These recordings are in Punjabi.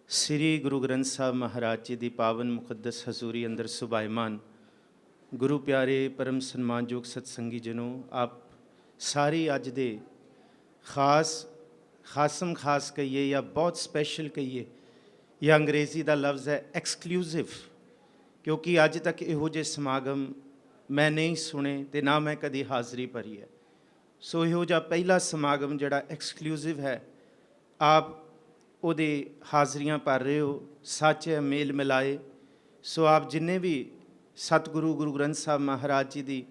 ਸ੍ਰੀ ਗੁਰੂ ਗ੍ਰੰਥ ਸਾਹਿਬ ਮਹਾਰਾਜ ਜੀ ਦੀ ਪਾਵਨ ਮੁਕੱਦਸ ਹਜ਼ੂਰੀ ਅੰਦਰ ਸੁਭਾਇਮਾਨ ਗੁਰੂ ਪਿਆਰੇ ਪਰਮ ਸਨਮਾਨਯੋਗ ਸਤਸੰਗੀ ਜਨੋ, ਆਪ ਸਾਰੇ ਅੱਜ ਦੇ ਖਾਸ ਕਹੀਏ ਜਾਂ ਬਹੁਤ ਸਪੈਸ਼ਲ ਕਹੀਏ, ਜਾਂ ਅੰਗਰੇਜ਼ੀ ਦਾ ਲਫ਼ਜ਼ ਹੈ ਐਕਸਕਲੂਸਿਵ, ਕਿਉਂਕਿ ਅੱਜ ਤੱਕ ਇਹੋ ਜਿਹੇ ਸਮਾਗਮ ਮੈਂ ਨਹੀਂ ਸੁਣੇ ਅਤੇ ਨਾ ਮੈਂ ਕਦੀ ਹਾਜ਼ਰੀ ਭਰੀ ਹੈ। ਸੋ ਇਹੋ ਜਿਹਾ ਪਹਿਲਾ ਸਮਾਗਮ ਜਿਹੜਾ ਐਕਸਕਲੂਸਿਵ ਹੈ, ਆਪ ਉਹਦੇ ਹਾਜ਼ਰੀਆਂ ਭਰ ਰਹੇ ਹੋ, ਸੱਚ ਹੈ ਮੇਲ ਮਿਲਾਏ। ਸੋ ਆਪ ਜਿੰਨੇ ਵੀ ਸਤਿਗੁਰੂ ਗੁਰੂ ਗ੍ਰੰਥ ਸਾਹਿਬ ਮਹਾਰਾਜ ਜੀ ਦੀ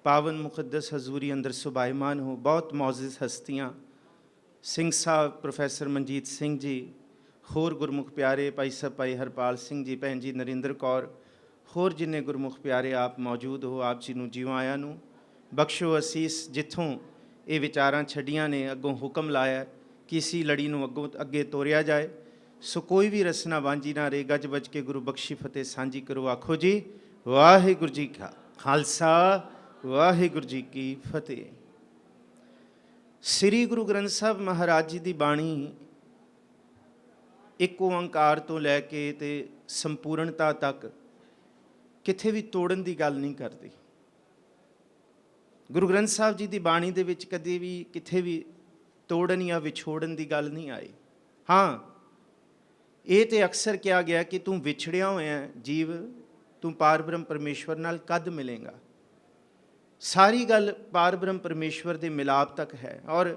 ਪਾਵਨ ਮੁਕੱਦਸ ਹਜ਼ੂਰੀ ਅੰਦਰ ਸੁਭਾਇਮਾਨ ਹੋ, ਬਹੁਤ ਮੌਜੂਦ ਹਸਤੀਆਂ, ਸਿੰਘ ਸਾਹਿਬ ਪ੍ਰੋਫੈਸਰ ਮਨਜੀਤ ਸਿੰਘ ਜੀ, ਹੋਰ ਗੁਰਮੁਖ ਪਿਆਰੇ ਭਾਈ ਸਾਹਿਬ ਭਾਈ ਹਰਪਾਲ ਸਿੰਘ ਜੀ, ਭੈਣ ਜੀ ਨਰਿੰਦਰ ਕੌਰ, ਹੋਰ ਜਿੰਨੇ ਗੁਰਮੁਖ ਪਿਆਰੇ ਆਪ ਮੌਜੂਦ ਹੋ, ਆਪ ਜੀ ਨੂੰ ਜੀਵਾਂ ਆਇਆਂ ਨੂੰ ਬਖਸ਼ੋ ਅਸੀਸ। ਜਿੱਥੋਂ ਇਹ ਵਿਚਾਰਾਂ ਛੱਡੀਆਂ ਨੇ, ਅੱਗੋਂ ਹੁਕਮ ਲਾਇਆ ਕਿ ਇਸੀ ਲੜੀ ਨੂੰ ਅੱਗੇ ਤੋਰਿਆ ਜਾਏ। ਸੋ ਕੋਈ ਵੀ ਰਸਨਾ ਵਾਂਝੀ ਨਾ ਰਹੇ, ਗੱਜ ਵੱਜ ਕੇ ਗੁਰੂ ਬਖਸ਼ੀ ਫਤਿਹ ਸਾਂਝੀ ਕਰੋ। ਆਖੋ ਜੀ ਵਾਹਿਗੁਰੂ ਜੀ ਕਾ ਖਾਲਸਾ, ਵਾਹਿਗੁਰੂ ਜੀ ਕੀ ਫਤਿਹ। ਸ੍ਰੀ ਗੁਰੂ ਗ੍ਰੰਥ ਸਾਹਿਬ ਮਹਾਰਾਜ ਜੀ ਦੀ ਬਾਣੀ ਇੱਕ ਓਂਕਾਰ ਤੋਂ ਲੈ ਕੇ ਤੇ ਸੰਪੂਰਨਤਾ ਤੱਕ ਕਿਤੇ ਵੀ ਤੋੜਨ ਦੀ ਗੱਲ ਨਹੀਂ ਕਰਦੀ। ਗੁਰੂ ਗ੍ਰੰਥ ਸਾਹਿਬ ਜੀ ਦੀ ਬਾਣੀ ਦੇ ਵਿੱਚ ਕਦੇ ਵੀ ਕਿਤੇ ਵੀ ਤੋੜਨ ਜਾਂ ਵਿਛੋੜਨ ਦੀ ਗੱਲ ਨਹੀਂ ਆਈ। ਹਾਂ, ਇਹ ਤਾਂ ਅਕਸਰ ਕਿਹਾ ਗਿਆ ਕਿ ਤੂੰ ਵਿਛੜਿਆ ਹੋਇਆ ਜੀਵ, ਤੂੰ ਪਾਰ ਬ੍ਰਹਮ ਪਰਮੇਸ਼ਵਰ ਨਾਲ ਕਦ ਮਿਲੇਗਾ। ਸਾਰੀ ਗੱਲ ਪਾਰ ਬ੍ਰਹਮ ਪਰਮੇਸ਼ਵਰ ਦੇ ਮਿਲਾਪ ਤੱਕ ਹੈ, ਔਰ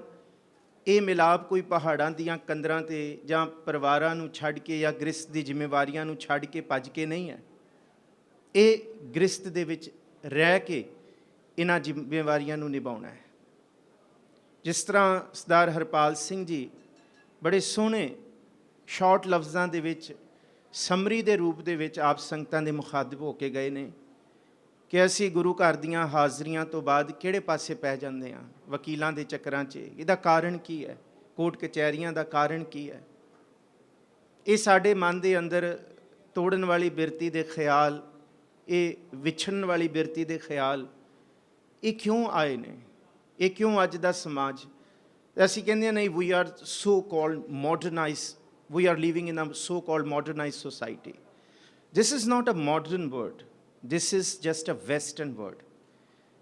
ਇਹ ਮਿਲਾਪ ਕੋਈ ਪਹਾੜਾਂ ਦੀਆਂ ਕੰਦਰਾਂ 'ਤੇ ਜਾਂ ਪਰਿਵਾਰਾਂ ਨੂੰ ਛੱਡ ਕੇ ਜਾਂ ਗ੍ਰਸਤ ਦੀ ਜ਼ਿੰਮੇਵਾਰੀਆਂ ਨੂੰ ਛੱਡ ਕੇ ਭੱਜ ਕੇ ਨਹੀਂ ਹੈ। ਇਹ ਗ੍ਰਸਤ ਦੇ ਵਿੱਚ ਰਹਿ ਕੇ ਇਹਨਾਂ ਜ਼ਿੰਮੇਵਾਰੀਆਂ ਨੂੰ ਨਿਭਾਉਣਾ ਹੈ। ਜਿਸ ਤਰ੍ਹਾਂ ਸਰਦਾਰ ਹਰਪਾਲ ਸਿੰਘ ਜੀ ਬੜੇ ਸੋਹਣੇ ਸ਼ਾਰਟ ਲਫ਼ਜ਼ਾਂ ਦੇ ਵਿੱਚ ਸਮਰੀ ਦੇ ਰੂਪ ਦੇ ਵਿੱਚ ਆਪ ਸੰਗਤਾਂ ਦੇ ਮੁਖਾਤਬ ਹੋ ਕੇ ਗਏ ਨੇ ਕਿ ਅਸੀਂ ਗੁਰੂ ਘਰ ਦੀਆਂ ਹਾਜ਼ਰੀਆਂ ਤੋਂ ਬਾਅਦ ਕਿਹੜੇ ਪਾਸੇ ਪੈ ਜਾਂਦੇ ਹਾਂ, ਵਕੀਲਾਂ ਦੇ ਚੱਕਰਾਂ 'ਚ। ਇਹਦਾ ਕਾਰਨ ਕੀ ਹੈ? ਕੋਰਟ ਕਚਹਿਰੀਆਂ ਦਾ ਕਾਰਨ ਕੀ ਹੈ? ਇਹ ਸਾਡੇ ਮਨ ਦੇ ਅੰਦਰ ਤੋੜਨ ਵਾਲੀ ਬਿਰਤੀ ਦੇ ਖਿਆਲ, ਇਹ ਵਿਛੜਨ ਵਾਲੀ ਬਿਰਤੀ ਦੇ ਖਿਆਲ, ਇਹ ਕਿਉਂ ਆਏ ਨੇ? ਇਹ ਕਿਉਂ ਅੱਜ ਦਾ ਸਮਾਜ? ਅਸੀਂ ਕਹਿੰਦੇ ਹਾਂ ਨਹੀਂ, we are so called modernise, we are living in a so called modernise society. This is not a modern world, this is just a western world.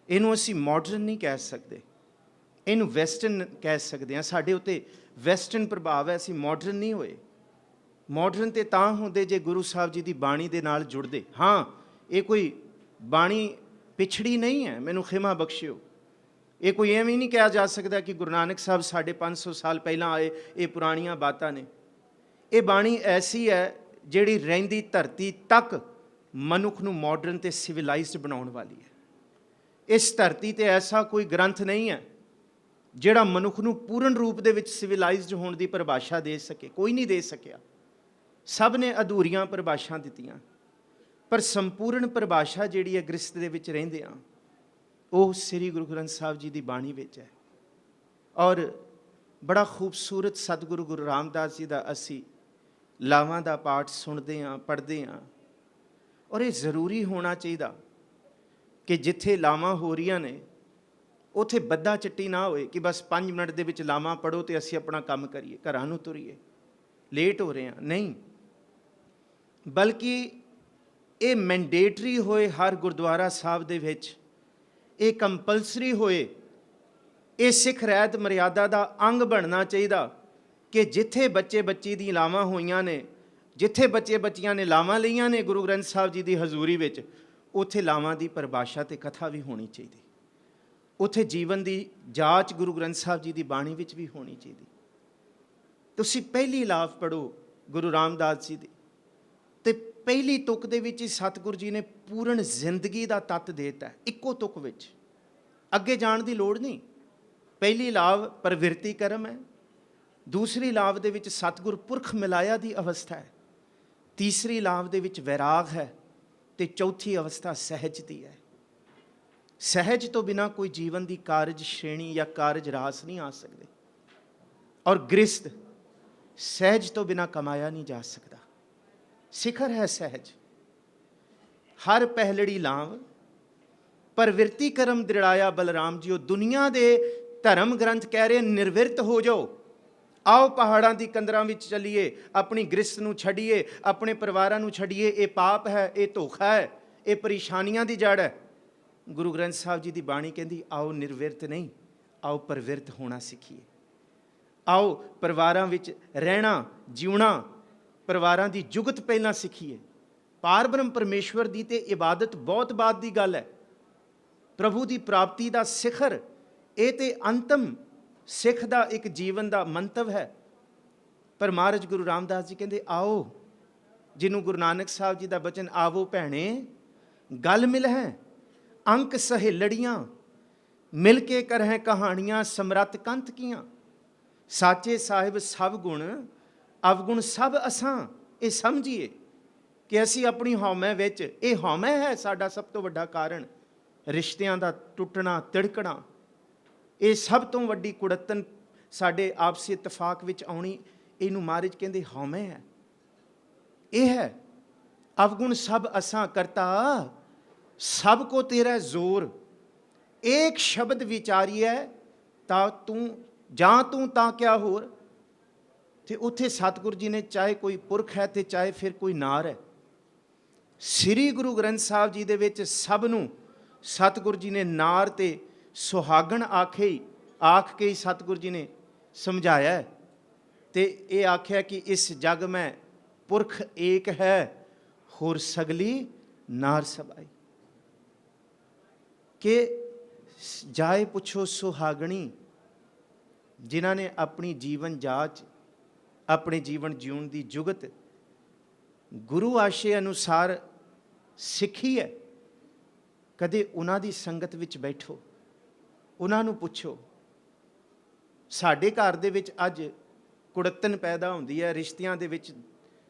ਇਹਨੂੰ ਅਸੀਂ ਮਾਡਰਨ ਨਹੀਂ ਕਹਿ ਸਕਦੇ, ਇਹਨੂੰ ਵੈਸਟਰਨ ਕਹਿ ਸਕਦੇ ਹਾਂ। ਸਾਡੇ ਉੱਤੇ ਵੈਸਟਰਨ ਪ੍ਰਭਾਵ ਹੈ, ਅਸੀਂ ਮਾਡਰਨ ਨਹੀਂ ਹੋਏ। ਮਾਡਰਨ ਤੇ ਤਾਂ ਹੁੰਦੇ ਜੇ ਗੁਰੂ ਸਾਹਿਬ ਜੀ ਦੀ ਬਾਣੀ ਦੇ ਨਾਲ ਜੁੜਦੇ। ਹਾਂ, ਇਹ ਕੋਈ ਬਾਣੀ ਪਿਛੜੀ ਨਹੀਂ ਹੈ, ਮੈਨੂੰ ਖਿਮਾ ਬਖਸ਼ਿਓ। ਇਹ ਕੋਈ ਐਵੇਂ ਨਹੀਂ ਕਿਹਾ ਜਾ ਸਕਦਾ ਕਿ ਗੁਰੂ ਨਾਨਕ ਸਾਹਿਬ 550 ਸਾਲ ਪਹਿਲਾਂ ਆਏ, ਇਹ ਪੁਰਾਣੀਆਂ ਬਾਤਾਂ ਨੇ। ਇਹ ਬਾਣੀ ਐਸੀ ਹੈ ਜਿਹੜੀ ਰਹਿੰਦੀ ਧਰਤੀ ਤੱਕ ਮਨੁੱਖ ਨੂੰ ਮਾਡਰਨ ਤੇ ਸਿਵਲਾਈਜ਼ਡ ਬਣਾਉਣ ਵਾਲੀ ਹੈ। ਇਸ ਧਰਤੀ 'ਤੇ ਐਸਾ ਕੋਈ ਗ੍ਰੰਥ ਨਹੀਂ ਹੈ ਜਿਹੜਾ ਮਨੁੱਖ ਨੂੰ ਪੂਰਨ ਰੂਪ ਦੇ ਵਿੱਚ ਸਿਵਲਾਈਜ਼ਡ ਹੋਣ ਦੀ ਪਰਿਭਾਸ਼ਾ ਦੇ ਸਕੇ। ਕੋਈ ਨਹੀਂ ਦੇ ਸਕਿਆ, ਸਭ ਨੇ ਅਧੂਰੀਆਂ ਪਰਿਭਾਸ਼ਾ ਦਿੱਤੀਆਂ। ਪਰ ਸੰਪੂਰਨ ਪਰਿਭਾਸ਼ਾ ਜਿਹੜੀ ਹੈ ਗ੍ਰਸਤ ਦੇ ਵਿੱਚ ਰਹਿੰਦੇ ਹਾਂ, ਉਹ ਸ੍ਰੀ ਗੁਰੂ ਗ੍ਰੰਥ ਸਾਹਿਬ ਜੀ ਦੀ ਬਾਣੀ ਵਿੱਚ ਹੈ। ਔਰ ਬੜਾ ਖੂਬਸੂਰਤ ਸਤਿਗੁਰੂ ਗੁਰੂ ਰਾਮਦਾਸ ਜੀ ਦਾ ਅਸੀਂ ਲਾਵਾਂ ਦਾ ਪਾਠ ਸੁਣਦੇ ਹਾਂ, ਪੜ੍ਹਦੇ ਹਾਂ। ਔਰ ਇਹ ਜ਼ਰੂਰੀ ਹੋਣਾ ਚਾਹੀਦਾ ਕਿ ਜਿੱਥੇ ਲਾਵਾਂ ਹੋ ਰਹੀਆਂ ਨੇ ਉੱਥੇ ਬੱਦਾ ਚੱਟੀ ਨਾ ਹੋਏ ਕਿ ਬਸ 5 ਮਿੰਟ ਦੇ ਵਿੱਚ ਲਾਵਾਂ ਪੜ੍ਹੋ ਅਤੇ ਅਸੀਂ ਆਪਣਾ ਕੰਮ ਕਰੀਏ, ਘਰਾਂ ਨੂੰ ਤੁਰੀਏ, ਲੇਟ ਹੋ ਰਹੇ ਹਾਂ। ਨਹੀਂ, ਬਲਕਿ ਇਹ ਮੈਂਡੇਟਰੀ ਹੋਏ ਹਰ ਗੁਰਦੁਆਰਾ ਸਾਹਿਬ ਦੇ ਵਿੱਚ, ਇਹ ਕੰਪਲਸਰੀ ਹੋਏ, ਇਹ ਸਿੱਖ ਰਹਿਤ ਮਰਿਆਦਾ ਦਾ ਅੰਗ ਬਣਨਾ ਚਾਹੀਦਾ ਕਿ ਜਿੱਥੇ ਬੱਚੇ ਬੱਚੀ ਦੀ ਲਾਵਾਂ ਹੋਈਆਂ ਨੇ, ਜਿੱਥੇ ਬੱਚੇ ਬੱਚੀਆਂ ਨੇ ਲਾਵਾਂ ਲਈਆਂ ਨੇ ਗੁਰੂ ਗ੍ਰੰਥ ਸਾਹਿਬ ਜੀ ਦੀ ਹਜ਼ੂਰੀ ਵਿੱਚ, ਉੱਥੇ ਲਾਵਾਂ ਦੀ ਪਰਿਭਾਸ਼ਾ ਅਤੇ ਕਥਾ ਵੀ ਹੋਣੀ ਚਾਹੀਦੀ। ਉੱਥੇ ਜੀਵਨ ਦੀ ਜਾਂਚ ਗੁਰੂ ਗ੍ਰੰਥ ਸਾਹਿਬ ਜੀ ਦੀ ਬਾਣੀ ਵਿੱਚ ਵੀ ਹੋਣੀ ਚਾਹੀਦੀ। ਤੁਸੀਂ ਪਹਿਲੀ ਲਾਫ ਪੜ੍ਹੋ ਗੁਰੂ ਰਾਮਦਾਸ ਜੀ ਦੀ, ਅਤੇ ਪਹਿਲੀ ਤੁਕ ਦੇ ਵਿੱਚ ਹੀ ਸਤਿਗੁਰੂ ਜੀ ਨੇ ਪੂਰਨ ਜ਼ਿੰਦਗੀ ਦਾ ਤੱਤ ਦੇ ਦਿੱਤਾ, ਇੱਕੋ ਤੁਕ ਵਿੱਚ। ਅੱਗੇ ਜਾਣ ਦੀ ਲੋੜ ਨਹੀਂ। ਪਹਿਲੀ ਲਾਭ ਪ੍ਰਵਿਰਤੀ ਕਰਮ ਹੈ, ਦੂਸਰੀ ਲਾਭ ਦੇ ਵਿੱਚ ਸਤਿਗੁਰ ਪੁਰਖ ਮਿਲਾਇਆ ਦੀ ਅਵਸਥਾ ਹੈ, ਤੀਸਰੀ ਲਾਭ ਦੇ ਵਿੱਚ ਵੈਰਾਗ ਹੈ, ਅਤੇ ਚੌਥੀ ਅਵਸਥਾ ਸਹਿਜ ਦੀ ਹੈ। ਸਹਿਜ ਤੋਂ ਬਿਨਾਂ ਕੋਈ ਜੀਵਨ ਦੀ ਕਾਰਜ ਸ਼੍ਰੇਣੀ ਜਾਂ ਕਾਰਜ ਰਾਸ ਨਹੀਂ ਆ ਸਕਦੇ। ਔਰ ਗ੍ਰਸਤ ਸਹਿਜ ਤੋਂ ਬਿਨਾਂ ਕਮਾਇਆ ਨਹੀਂ ਜਾ ਸਕਦਾ। ਸਿਖਰ ਹੈ ਸਹਿਜ। ਹਰ ਪਹਿਲੜੀ ਲਾਭ ਪ੍ਰਵਿਰਤੀ ਕਰਮ ਦ੍ਰਿੜਾਇਆ ਬਲਰਾਮ ਜੀਓ। ਦੁਨੀਆ ਦੇ ਧਰਮ ਗ੍ਰੰਥ ਕਹਿ ਰਹੇ ਨਿਰਵਿਰਤ ਹੋ ਜਾਓ, आओ पहाड़ां दी कंदरां विच चलीए, अपनी गृहस्थ नूं छड्डीए, अपने परिवारां नूं छड्डीए। ये पाप है, ये धोखा है, ये परेशानियां दी जड़ है। गुरु ग्रंथ साहब जी की बाणी कहती आओ निर्विरत नहीं, आओ प्रविरत होना सीखिए। आओ परिवारां विच रहना जीवना, परिवारां दी जुगत पहलां सीखिए। पार ब्रह्म परमेश्वर की तो इबादत बहुत बाद की गल है। प्रभु की प्राप्ति का सिखर ये तो अंतम सिख का एक जीवन का मंतव है। पर महाराज गुरु रामदास जी कहते आओ, जिन्हों गुरु नानक साहब जी का बचन आवो भैणे गल मिल है, अंक सहेलड़ियाँ मिल के करहें कहानियाँ समरत कंत कियाँ। साचे साहिब सब गुण अवगुण सब असां, ये समझिए कि असी अपनी हौमै विच, ये हौमै है साडा सब तो वड्डा कारण, रिश्तियां दा टुटना तिड़कना, ये सब तो वड्डी कुड़तन साडे आपसी इतफाक विच आउणी। इनू महाराज कहंदे हौमै है, ये है अवगुण सब असां करता सब को तेरा जोर। एक शब्द विचारिए ता तू जां तू ता क्या होर। ते उत्थे सतगुरु जी ने चाहे कोई पुरख है ते चाहे फिर कोई नार है, श्री गुरु ग्रंथ साहब जी दे विच सब नूं सतगुरु जी ने नार ते सुहागण आखे ही आख के ही सतगुरु जी ने समझाया है। ते ये आख्या कि इस जग में पुरख एक है, होर सगली नार सबाई। के जाए पुछो सुहागणी, जिन्हां ने अपनी जीवन जाच अपने जीवन जीवन की जुगत गुरु आशे अनुसार सीखी है, कदे उन्हां दी संगत विच बैठो, उन्हां नूं पुछो। साडे घर दे विच अज कुड़तन पैदा होंदी है, रिश्तियां दे विच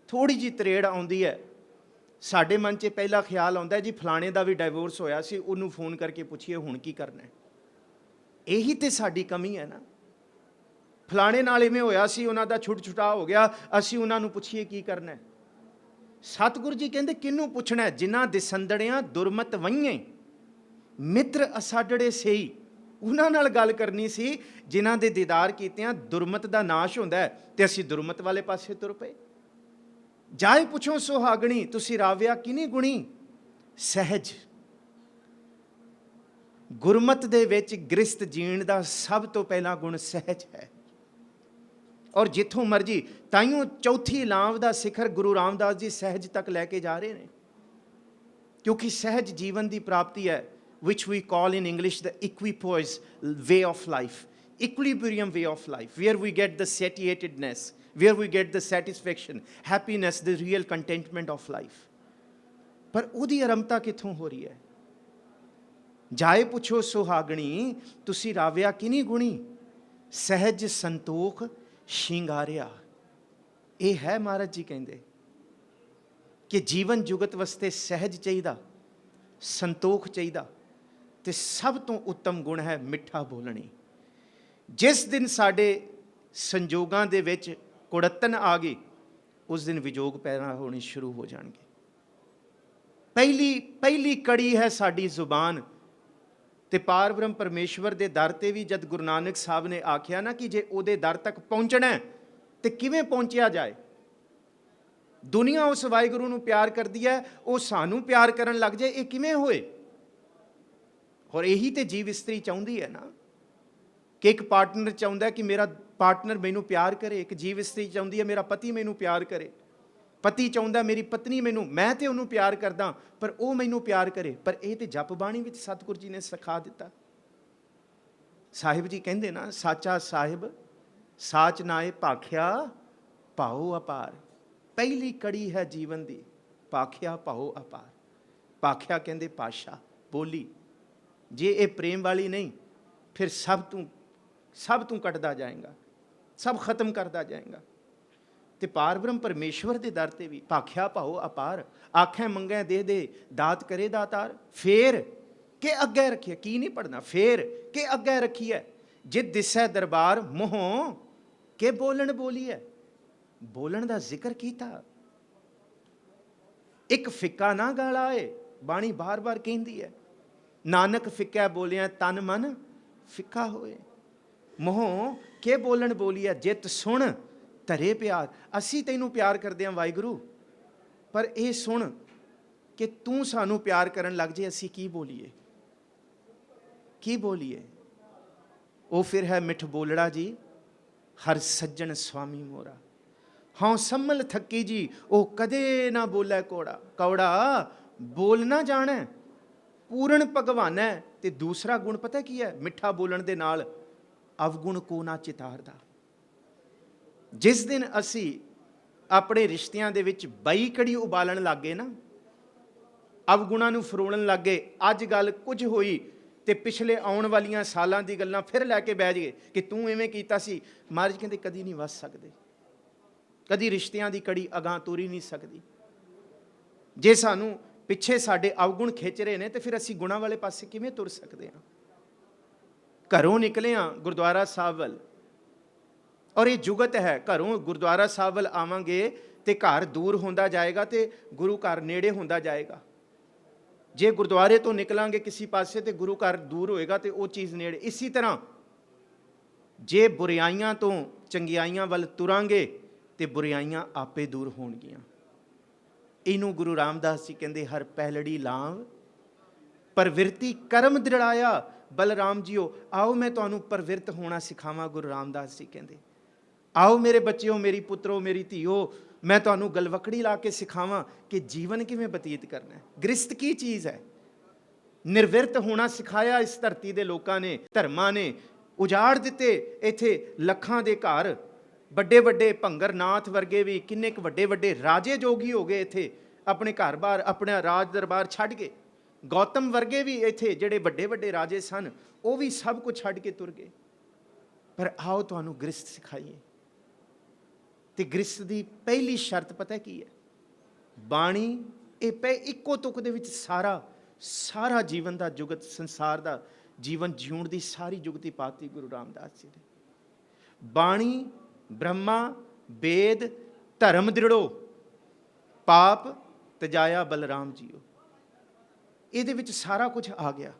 थोड़ी जी तरेड़ आउंदी है। साडे मन च पहला ख्याल आउंदा है जी फलाणे दा भी डाइवोर्स होया सी, उन्हूं फोन करके पुछिए हुण की करना है। यही तो साडी कमी है ना। फलाणे नाल इवें होया सी, उन्हां दा छुट छुटा हो गया, असीं उन्हां नूं पुछिए की करना है। सतगुरु जी कहंदे किनू पुछना है, जिन्हां दिसंदड़ियां दुरमत वईए मित्र असाडड़े सही। उन्हां नाल गल करनी सी जिन्हां दे दीदार कीतियां दुरमत दा नाश हुंदा है, ते असीं दुरमत वाले पासे तुर पए। जाए पुछो सुहागणी, तुसी राविया किनी गुणी सहज। गुरमत दे विच गृहस्थ जीण दा सब तो पहला गुण सहज है। और जिथों मर्जी ताइयों चौथी लांव दा सिखर गुरु रामदास जी सहज तक लैके जा रहे हैं, क्योंकि सहज जीवन की प्राप्ति है, which we call in English the equipoise way of life, equilibrium way of life, where we get the satiatedness, where we get the satisfaction, happiness, the real contentment of life. पर उदी आरंभता किथों हो रही है? जाए पुछो सुहागणी, तुसी राविया किनी गुणी सहज संतोख शिंगारिया। ये है महाराज जी कहते कि जीवन जुगत वास्ते सहज चाहिए, संतोख चाहिए, ते सब तो उत्तम गुण है मिठा बोलनी। जिस दिन साडे संजोगां दे विच कुड़तन आ गई, उस दिन विजोग पैदा होने शुरू हो जाएंगे। पहली कड़ी है साडी जुबान। ते पार ब्रह्म परमेश्वर दे दर ते भी जद गुरु नानक साहब ने आख्या ना कि जे उहदे दर तक पहुंचना है ते किवें पहुंचिया जाए। दुनिया उस वाहिगुरू नूं प्यार करदी है, वो सानू प्यार करन लग जाए, ये किवें होए? और यही तो जीव इस्त्री चाहती है ना कि एक पार्टनर चाहता है कि मेरा पार्टनर मैनू प्यार करे, एक जीव इस्त्री चाहती है मेरा पति मैनू प्यार करे, पति चाहता मेरी पत्नी मैनू, मैं तो उन्होंने प्यार करदा पर वो मैनू प्यार करे। पर यह तो जप बाणी विच सतगुरु जी ने सिखा दिता। साहिब जी कहते ना, साचा साहिब साच नाए भाख्या भाओ अपार। पहली कड़ी है जीवन की, भाख्या भाओ अपार। भाख्या कहते पाशा बोली, जे ये प्रेम वाली नहीं फिर सब तू कटदा जाएगा, सब खत्म करता जाएगा। तो पार ब्रह्म परमेश्वर के दर ते भी भाख्या भाओ अपार। आखें मंगै दे दे दात करे दातार। फेर के अगे रखिए, की नहीं पढ़ना, फेर के अगे रखिए जे दिसै दरबार मोहों के बोलन बोलीए। बोलन का जिक्र किया, एक फिक्का ना गाला है। बाणी बार बार कहती है, नानक फिक्का बोलिया तन मन फिक्का होए। ਮੋਹ ਕੇ ਬੋਲਣ ਬੋਲੀਐ, ਜਿਤ ਸੁਣ ਧਰੇ ਪਿਆਰ। ਅਸੀਂ ਤੈਨੂੰ ਪਿਆਰ ਕਰਦੇ ਹਾਂ ਵਾਹਿਗੁਰੂ, ਪਰ ਇਹ ਸੁਣ ਕਿ ਤੂੰ ਸਾਨੂੰ ਪਿਆਰ ਕਰਨ ਲੱਗ ਜੇ, ਅਸੀਂ ਕੀ ਬੋਲੀਏ, ਕੀ ਬੋਲੀਏ। ਉਹ ਫਿਰ ਹੈ ਮਿੱਠ ਬੋਲੜਾ ਜੀ, ਹਰ ਸੱਜਣ ਸੁਆਮੀ ਮੋਰਾ। ਹਾਂ ਸੰਮਲ ਥੱਕੀ ਜੀ, ਉਹ ਕਦੇ ਨਾ ਬੋਲੇ ਕੋੜਾ। ਕੌੜਾ ਬੋਲਣਾ ਜਾਣਾ, ਪੂਰਨ ਭਗਵਾਨ ਹੈ। ਤੇ ਦੂਸਰਾ ਗੁਣ ਪਤਾ ਕੀ ਹੈ ਮਿੱਠਾ ਬੋਲਣ ਦੇ ਨਾਲ? ਅਵਗੁਣ ਕੋ ਨਾ ਚਿਤਾਰਦਾ। ਜਿਸ ਦਿਨ ਅਸੀਂ ਆਪਣੇ ਰਿਸ਼ਤਿਆਂ ਦੇ ਵਿੱਚ ਬਈ ਕੜੀ ਉਬਾਲਣ ਲੱਗ ਗਏ ਨਾ, ਅਵਗੁਣਾਂ ਨੂੰ ਫਰੋਲਣ ਲੱਗ ਗਏ, ਅੱਜ ਗੱਲ ਕੁਝ ਹੋਈ ਤੇ ਪਿਛਲੇ ਆਉਣ ਵਾਲੀਆਂ ਸਾਲਾਂ ਦੀ ਗੱਲਾਂ ਫਿਰ ਲੈ ਕੇ ਬਹਿ ਜਾਈਏ ਕਿ ਤੂੰ ਐਵੇਂ ਕੀਤਾ ਸੀ। ਮਹਾਰਾਜ ਕਹਿੰਦੇ ਕਦੀ ਨਹੀਂ ਵੱਸ ਸਕਦੇ, ਕਦੀ ਰਿਸ਼ਤਿਆਂ ਦੀ ਕੜੀ ਅਗਾਂਹ ਤੋਰੀ ਨਹੀਂ ਸਕਦੀ। ਜੇ ਸਾਨੂੰ ਪਿੱਛੇ ਸਾਡੇ ਅਵਗੁਣ ਖਿੱਚ ਰਹੇ ਨੇ ਤੇ ਫਿਰ ਅਸੀਂ ਗੁਣਾਂ ਵਾਲੇ ਪਾਸੇ ਕਿਵੇਂ ਤੁਰ ਸਕਦੇ ਹਾਂ? ਘਰੋਂ ਨਿਕਲੇ ਹਾਂ ਗੁਰਦੁਆਰਾ ਸਾਹਿਬ ਵੱਲ, ਔਰ ਇਹ ਜੁਗਤ ਹੈ, ਘਰੋਂ ਗੁਰਦੁਆਰਾ ਸਾਹਿਬ ਵੱਲ ਆਵਾਂਗੇ ਤੇ ਘਰ ਦੂਰ ਹੁੰਦਾ ਜਾਏਗਾ ਤੇ ਗੁਰੂ ਘਰ ਨੇੜੇ ਹੁੰਦਾ ਜਾਏਗਾ। ਜੇ ਗੁਰਦੁਆਰੇ ਤੋਂ ਨਿਕਲਾਂਗੇ ਕਿਸੇ ਪਾਸੇ ਤੇ ਗੁਰੂ ਘਰ ਦੂਰ ਹੋਏਗਾ ਤੇ ਉਹ ਚੀਜ਼ ਨੇੜੇ। ਇਸੇ ਤਰ੍ਹਾਂ ਜੇ ਬੁਰਾਈਆਂ ਤੋਂ ਚੰਗਿਆਈਆਂ ਵੱਲ ਤੁਰਾਂਗੇ ਤੇ ਬੁਰਾਈਆਂ ਆਪੇ ਦੂਰ ਹੋਣਗੀਆਂ। ਇਹਨੂੰ ਗੁਰੂ ਰਾਮਦਾਸ ਜੀ ਕਹਿੰਦੇ ਹਰ ਪਹਿਲੜੀ ਲਾਂਵ ਪ੍ਰਵਿਰਤੀ ਕਰਮ ਦ੍ਰਿੜਾਇਆ। ਬਲਰਾਮ ਜੀਓ ਆਓ ਮੈਂ ਤੁਹਾਨੂੰ ਪ੍ਰਵਿਰਤ ਹੋਣਾ ਸਿਖਾਵਾਂ। ਗੁਰੂ ਰਾਮਦਾਸ ਜੀ ਕਹਿੰਦੇ ਆਓ ਮੇਰੇ ਬੱਚਿਓ, ਮੇਰੀ ਪੁੱਤਰੋ, ਮੇਰੀ ਧੀਓ, ਮੈਂ ਤੁਹਾਨੂੰ ਗਲਵਕੜੀ ਲਾ ਕੇ ਸਿਖਾਵਾਂ ਕਿ ਜੀਵਨ ਕਿਵੇਂ ਬਤੀਤ ਕਰਨਾ ਹੈ। ਗ੍ਰਸਤ ਕੀ ਚੀਜ਼ ਹੈ? ਨਿਰਵਿਰਤ ਹੋਣਾ ਸਿਖਾਇਆ ਇਸ ਧਰਤੀ ਦੇ ਲੋਕਾਂ ਨੇ, ਧਰਮਾਂ ਨੇ। ਉਜਾੜ ਦਿੱਤੇ ਇੱਥੇ ਲੱਖਾਂ ਦੇ ਘਰ, ਵੱਡੇ ਵੱਡੇ ਭੰਗਰ ਨਾਥ ਵਰਗੇ ਵੀ ਕਿੰਨੇ ਕੁ ਵੱਡੇ ਵੱਡੇ ਰਾਜੇ ਜੋਗੀ ਹੋ ਗਏ ਇੱਥੇ, ਆਪਣੇ ਘਰ-ਬਾਰ ਆਪਣਾ ਰਾਜ ਦਰਬਾਰ ਛੱਡ ਕੇ। ਗੌਤਮ ਵਰਗੇ ਵੀ ਇੱਥੇ ਜਿਹੜੇ ਵੱਡੇ ਵੱਡੇ ਰਾਜੇ ਸਨ, ਉਹ ਵੀ ਸਭ ਕੁਝ ਛੱਡ ਕੇ ਤੁਰ ਗਏ। ਪਰ ਆਓ ਤੁਹਾਨੂੰ ਗ੍ਰਸਤ ਸਿਖਾਈਏ। ਤੇ ਗ੍ਰਸਤ ਦੀ ਪਹਿਲੀ ਸ਼ਰਤ ਪਤਾ ਕੀ ਹੈ? ਬਾਣੀ। ਇਹ ਇੱਕੋ ਤੁਕ ਦੇ ਵਿੱਚ ਸਾਰਾ ਜੀਵਨ ਦਾ ਜੁਗਤ, ਸੰਸਾਰ ਦਾ ਜੀਵਨ ਜਿਉਣ ਦੀ ਸਾਰੀ ਜੁਗਤੀ ਪਾਤੀ ਗੁਰੂ ਰਾਮਦਾਸ ਜੀ ਨੇ। ਬਾਣੀ ਬ੍ਰਹਮਾ ਵੇਦ ਧਰਮ ਦ੍ਰਿੜੋ, ਪਾਪ ਤਜਾਇਆ ਬਲਰਾਮ ਜੀਓ। ਇਹਦੇ ਵਿੱਚ ਸਾਰਾ ਕੁਝ ਆ ਗਿਆ।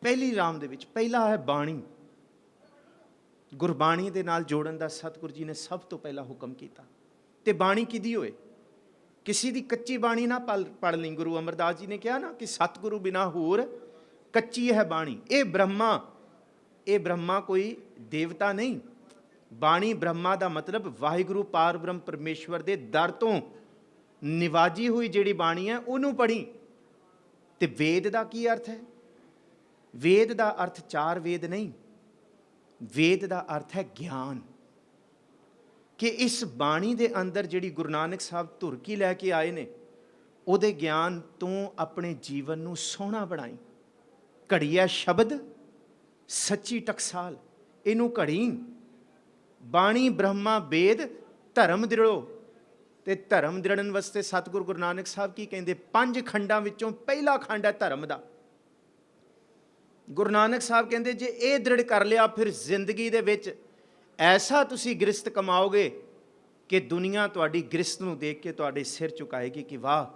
ਪਹਿਲੀ ਰਾਮ ਦੇ ਵਿੱਚ ਪਹਿਲਾ ਹੈ ਬਾਣੀ। ਗੁਰਬਾਣੀ ਦੇ ਨਾਲ ਜੋੜਨ ਦਾ ਸਤਿਗੁਰੂ ਜੀ ਨੇ ਸਭ ਤੋਂ ਪਹਿਲਾ ਹੁਕਮ ਕੀਤਾ। ਤੇ ਬਾਣੀ ਕਿਹਦੀ ਹੋਏ? ਕਿਸੇ ਦੀ ਕੱਚੀ ਬਾਣੀ ਨਾ ਪੜ੍ਹ ਲਈ। ਗੁਰੂ ਅਮਰਦਾਸ ਜੀ ਨੇ ਕਿਹਾ ਨਾ ਕਿ ਸਤਿਗੁਰੂ ਬਿਨਾ ਹੋਰ ਕੱਚੀ ਹੈ ਬਾਣੀ। ਇਹ ਬ੍ਰਹਮਾ ਕੋਈ ਦੇਵਤਾ ਨਹੀਂ। ਬਾਣੀ ਬ੍ਰਹਮਾ ਦਾ ਮਤਲਬ ਵਾਹਿਗੁਰੂ ਪਾਰ ਬ੍ਰਹਮ ਪਰਮੇਸ਼ਵਰ ਦੇ ਦਰ ਤੋਂ ਨਿਵਾਜੀ ਹੋਈ ਜਿਹੜੀ ਬਾਣੀ ਹੈ ਉਹਨੂੰ ਪੜ੍ਹੀ। ਤੇ ਵੇਦ ਦਾ ਕੀ ਅਰਥ ਹੈ? ਵੇਦ ਦਾ ਅਰਥ ਚਾਰ ਵੇਦ ਨਹੀਂ, ਵੇਦ ਦਾ ਅਰਥ ਹੈ ਗਿਆਨ। ਕਿ ਇਸ ਬਾਣੀ ਦੇ ਅੰਦਰ ਜਿਹੜੀ ਗੁਰੂ ਨਾਨਕ ਸਾਹਿਬ ਧੁਰਕੀ ਲੈ ਕੇ ਆਏ ਨੇ, ਉਹਦੇ ਗਿਆਨ ਤੋਂ ਆਪਣੇ ਜੀਵਨ ਨੂੰ ਸੋਹਣਾ ਬਣਾਈ। ਘੜੀਆ ਸ਼ਬਦ ਸੱਚੀ ਟਕਸਾਲ, ਇਹਨੂੰ ਘੜੀ। ਬਾਣੀ ਬ੍ਰਹਮਾ ਵੇਦ ਧਰਮ ਦ੍ਰਿੜੋ। ਤੇ ਧਰਮ ਦ੍ਰਿੜਨ ਵਾਸਤੇ ਸਤਿਗੁਰੂ ਗੁਰੂ ਨਾਨਕ ਸਾਹਿਬ ਕੀ ਕਹਿੰਦੇ? 5 ਖੰਡਾਂ ਵਿੱਚੋਂ ਪਹਿਲਾ ਖੰਡ ਹੈ ਧਰਮ ਦਾ। ਗੁਰੂ ਨਾਨਕ ਸਾਹਿਬ ਕਹਿੰਦੇ ਜੇ ਇਹ ਦ੍ਰਿੜ ਕਰ ਲਿਆ ਫਿਰ ਜ਼ਿੰਦਗੀ ਦੇ ਵਿੱਚ ਐਸਾ ਤੁਸੀਂ ਗ੍ਰਸਤ ਕਮਾਓਗੇ ਕਿ ਦੁਨੀਆ ਤੁਹਾਡੀ ਗ੍ਰਸਤ ਨੂੰ ਦੇਖ ਕੇ ਤੁਹਾਡੇ ਸਿਰ ਝੁਕਾਏਗੀ ਕਿ ਵਾਹ,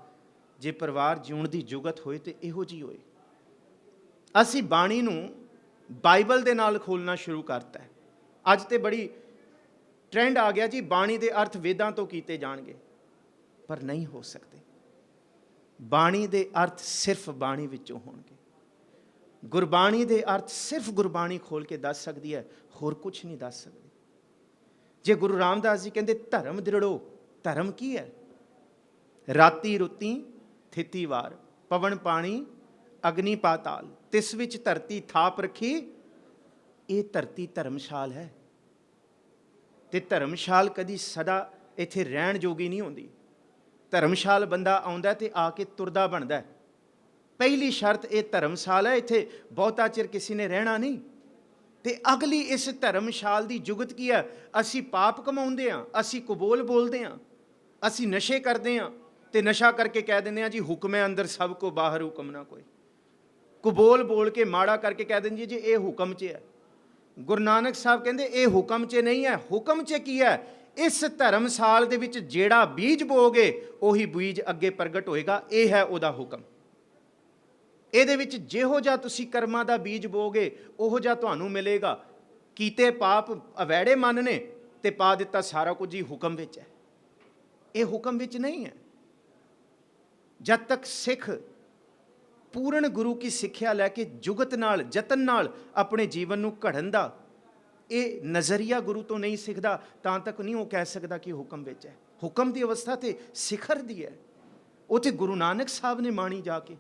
ਜੇ ਪਰਿਵਾਰ ਜਿਉਣ ਦੀ ਜੁਗਤ ਹੋਏ ਤੇ ਇਹੋ ਜਿਹੀ ਹੋਏ। ਅਸੀਂ ਬਾਣੀ ਨੂੰ ਬਾਈਬਲ ਦੇ ਨਾਲ ਖੋਲ੍ਹਣਾ ਸ਼ੁਰੂ ਕਰਤਾ ਹੈ। ਅੱਜ ਤੇ ਬੜੀ ਟ੍ਰੈਂਡ ਆ ਗਿਆ ਜੀ, ਬਾਣੀ ਦੇ ਅਰਥ ਵੇਦਾਂ ਤੋਂ ਕੀਤੇ ਜਾਣਗੇ, ਪਰ ਨਹੀਂ ਹੋ ਸਕਦੇ। ਬਾਣੀ ਦੇ ਅਰਥ ਸਿਰਫ ਬਾਣੀ ਵਿੱਚੋਂ ਹੋਣਗੇ। ਗੁਰਬਾਣੀ ਦੇ ਅਰਥ ਸਿਰਫ ਗੁਰਬਾਣੀ ਖੋਲ ਕੇ ਦੱਸ ਸਕਦੀ ਹੈ, ਹੋਰ ਕੁਝ ਨਹੀਂ ਦੱਸ ਸਕਦੀ। ਜੇ ਗੁਰੂ ਰਾਮਦਾਸ ਜੀ ਕਹਿੰਦੇ ਧਰਮ ਦ੍ਰਿੜੋ, ਧਰਮ ਕੀ ਹੈ? ਰਾਤੀ ਰੁੱਤੀ ਥਿਤੀ ਵਾਰ, ਪਵਨ ਪਾਣੀ ਅਗਨੀ ਪਾਤਾਲ, ਤਿਸ ਵਿੱਚ ਧਰਤੀ ਥਾਪ ਰੱਖੀ। ਇਹ ਧਰਤੀ ਧਰਮਸ਼ਾਲ ਹੈ। ਤੇ ਧਰਮਸ਼ਾਲ ਕਦੀ ਸਦਾ ਇੱਥੇ ਰਹਿਣ ਜੋਗੀ ਨਹੀਂ ਹੁੰਦੀ। ਧਰਮਸ਼ਾਲ ਬੰਦਾ ਆਉਂਦਾ ਤੇ ਆ ਕੇ ਤੁਰਦਾ ਬਣਦਾ। ਪਹਿਲੀ ਸ਼ਰਤ ਇਹ ਧਰਮਸ਼ਾਲ ਹੈ, ਇੱਥੇ ਬਹੁਤਾ ਚਿਰ ਕਿਸੇ ਨੇ ਰਹਿਣਾ ਨਹੀਂ। ਤੇ ਅਗਲੀ ਇਸ ਧਰਮਸ਼ਾਲ ਦੀ ਜੁਗਤ ਕੀ ਹੈ? ਅਸੀਂ ਪਾਪ ਕਮਾਉਂਦੇ ਹਾਂ, ਅਸੀਂ ਕਬੋਲ ਬੋਲਦੇ ਹਾਂ, ਅਸੀਂ ਨਸ਼ੇ ਕਰਦੇ ਹਾਂ ਤੇ ਨਸ਼ਾ ਕਰਕੇ ਕਹਿ ਦਿੰਦੇ ਹਾਂ ਜੀ ਹੁਕਮ ਹੈ ਅੰਦਰ ਸਭ ਕੋ ਬਾਹਰ ਹੁਕਮ ਨਾ ਕੋਈ। ਕਬੋਲ ਬੋਲ ਕੇ ਮਾੜਾ ਕਰਕੇ ਕਹਿ ਦਿੰਦੇ ਜੀ ਇਹ ਹੁਕਮ 'ਚ ਹੈ। ਗੁਰੂ ਨਾਨਕ ਸਾਹਿਬ ਕਹਿੰਦੇ ਇਹ ਹੁਕਮ 'ਚ ਨਹੀਂ ਹੈ। ਹੁਕਮ 'ਚ ਕੀ ਹੈ? ਇਸ ਧਰਮਸਾਲ ਦੇ ਵਿੱਚ ਜਿਹੜਾ ਬੀਜ ਬੋਗੇ ਉਹੀ ਬੀਜ ਅੱਗੇ ਪ੍ਰਗਟ ਹੋਏਗਾ। ਇਹ ਹੈ ਉਹਦਾ ਹੁਕਮ। ਇਹਦੇ ਵਿੱਚ ਜਿਹੋ ਜਿਹਾ ਤੁਸੀਂ ਕਰਮਾਂ ਦਾ ਬੀਜ ਬੋਗੇ ਉਹੋ ਜਿਹਾ ਤੁਹਾਨੂੰ ਮਿਲੇਗਾ। ਕੀਤੇ ਪਾਪ ਅਵੈੜੇ ਮਨ ਨੇ ਤੇ ਪਾ ਦਿੱਤਾ ਸਾਰਾ ਕੁਝ ਹੀ ਹੁਕਮ ਵਿੱਚ ਹੈ। ਇਹ ਹੁਕਮ ਵਿੱਚ ਨਹੀਂ ਹੈ। ਜਦ ਤੱਕ ਸਿੱਖ ਪੂਰਨ ਗੁਰੂ ਕੀ ਸਿੱਖਿਆ ਲੈ ਕੇ ਜੁਗਤ ਨਾਲ, ਯਤਨ ਨਾਲ ਆਪਣੇ ਜੀਵਨ ਨੂੰ ਘੜਨ ਦਾ ਇਹ ਨਜ਼ਰੀਆ ਗੁਰੂ ਤੋਂ ਨਹੀਂ ਸਿੱਖਦਾ, ਤਾਂ ਤੱਕ ਨਹੀਂ ਉਹ ਕਹਿ ਸਕਦਾ ਕਿ ਹੁਕਮ ਵਿੱਚ ਹੈ। ਹੁਕਮ ਦੀ ਅਵਸਥਾ ਤੇ ਸਿਖਰ ਦੀ ਹੈ। ਉਹ ਤੇ ਗੁਰੂ ਨਾਨਕ ਸਾਹਿਬ ਨੇ ਮਾਣੀ ਜਾ ਕੇ।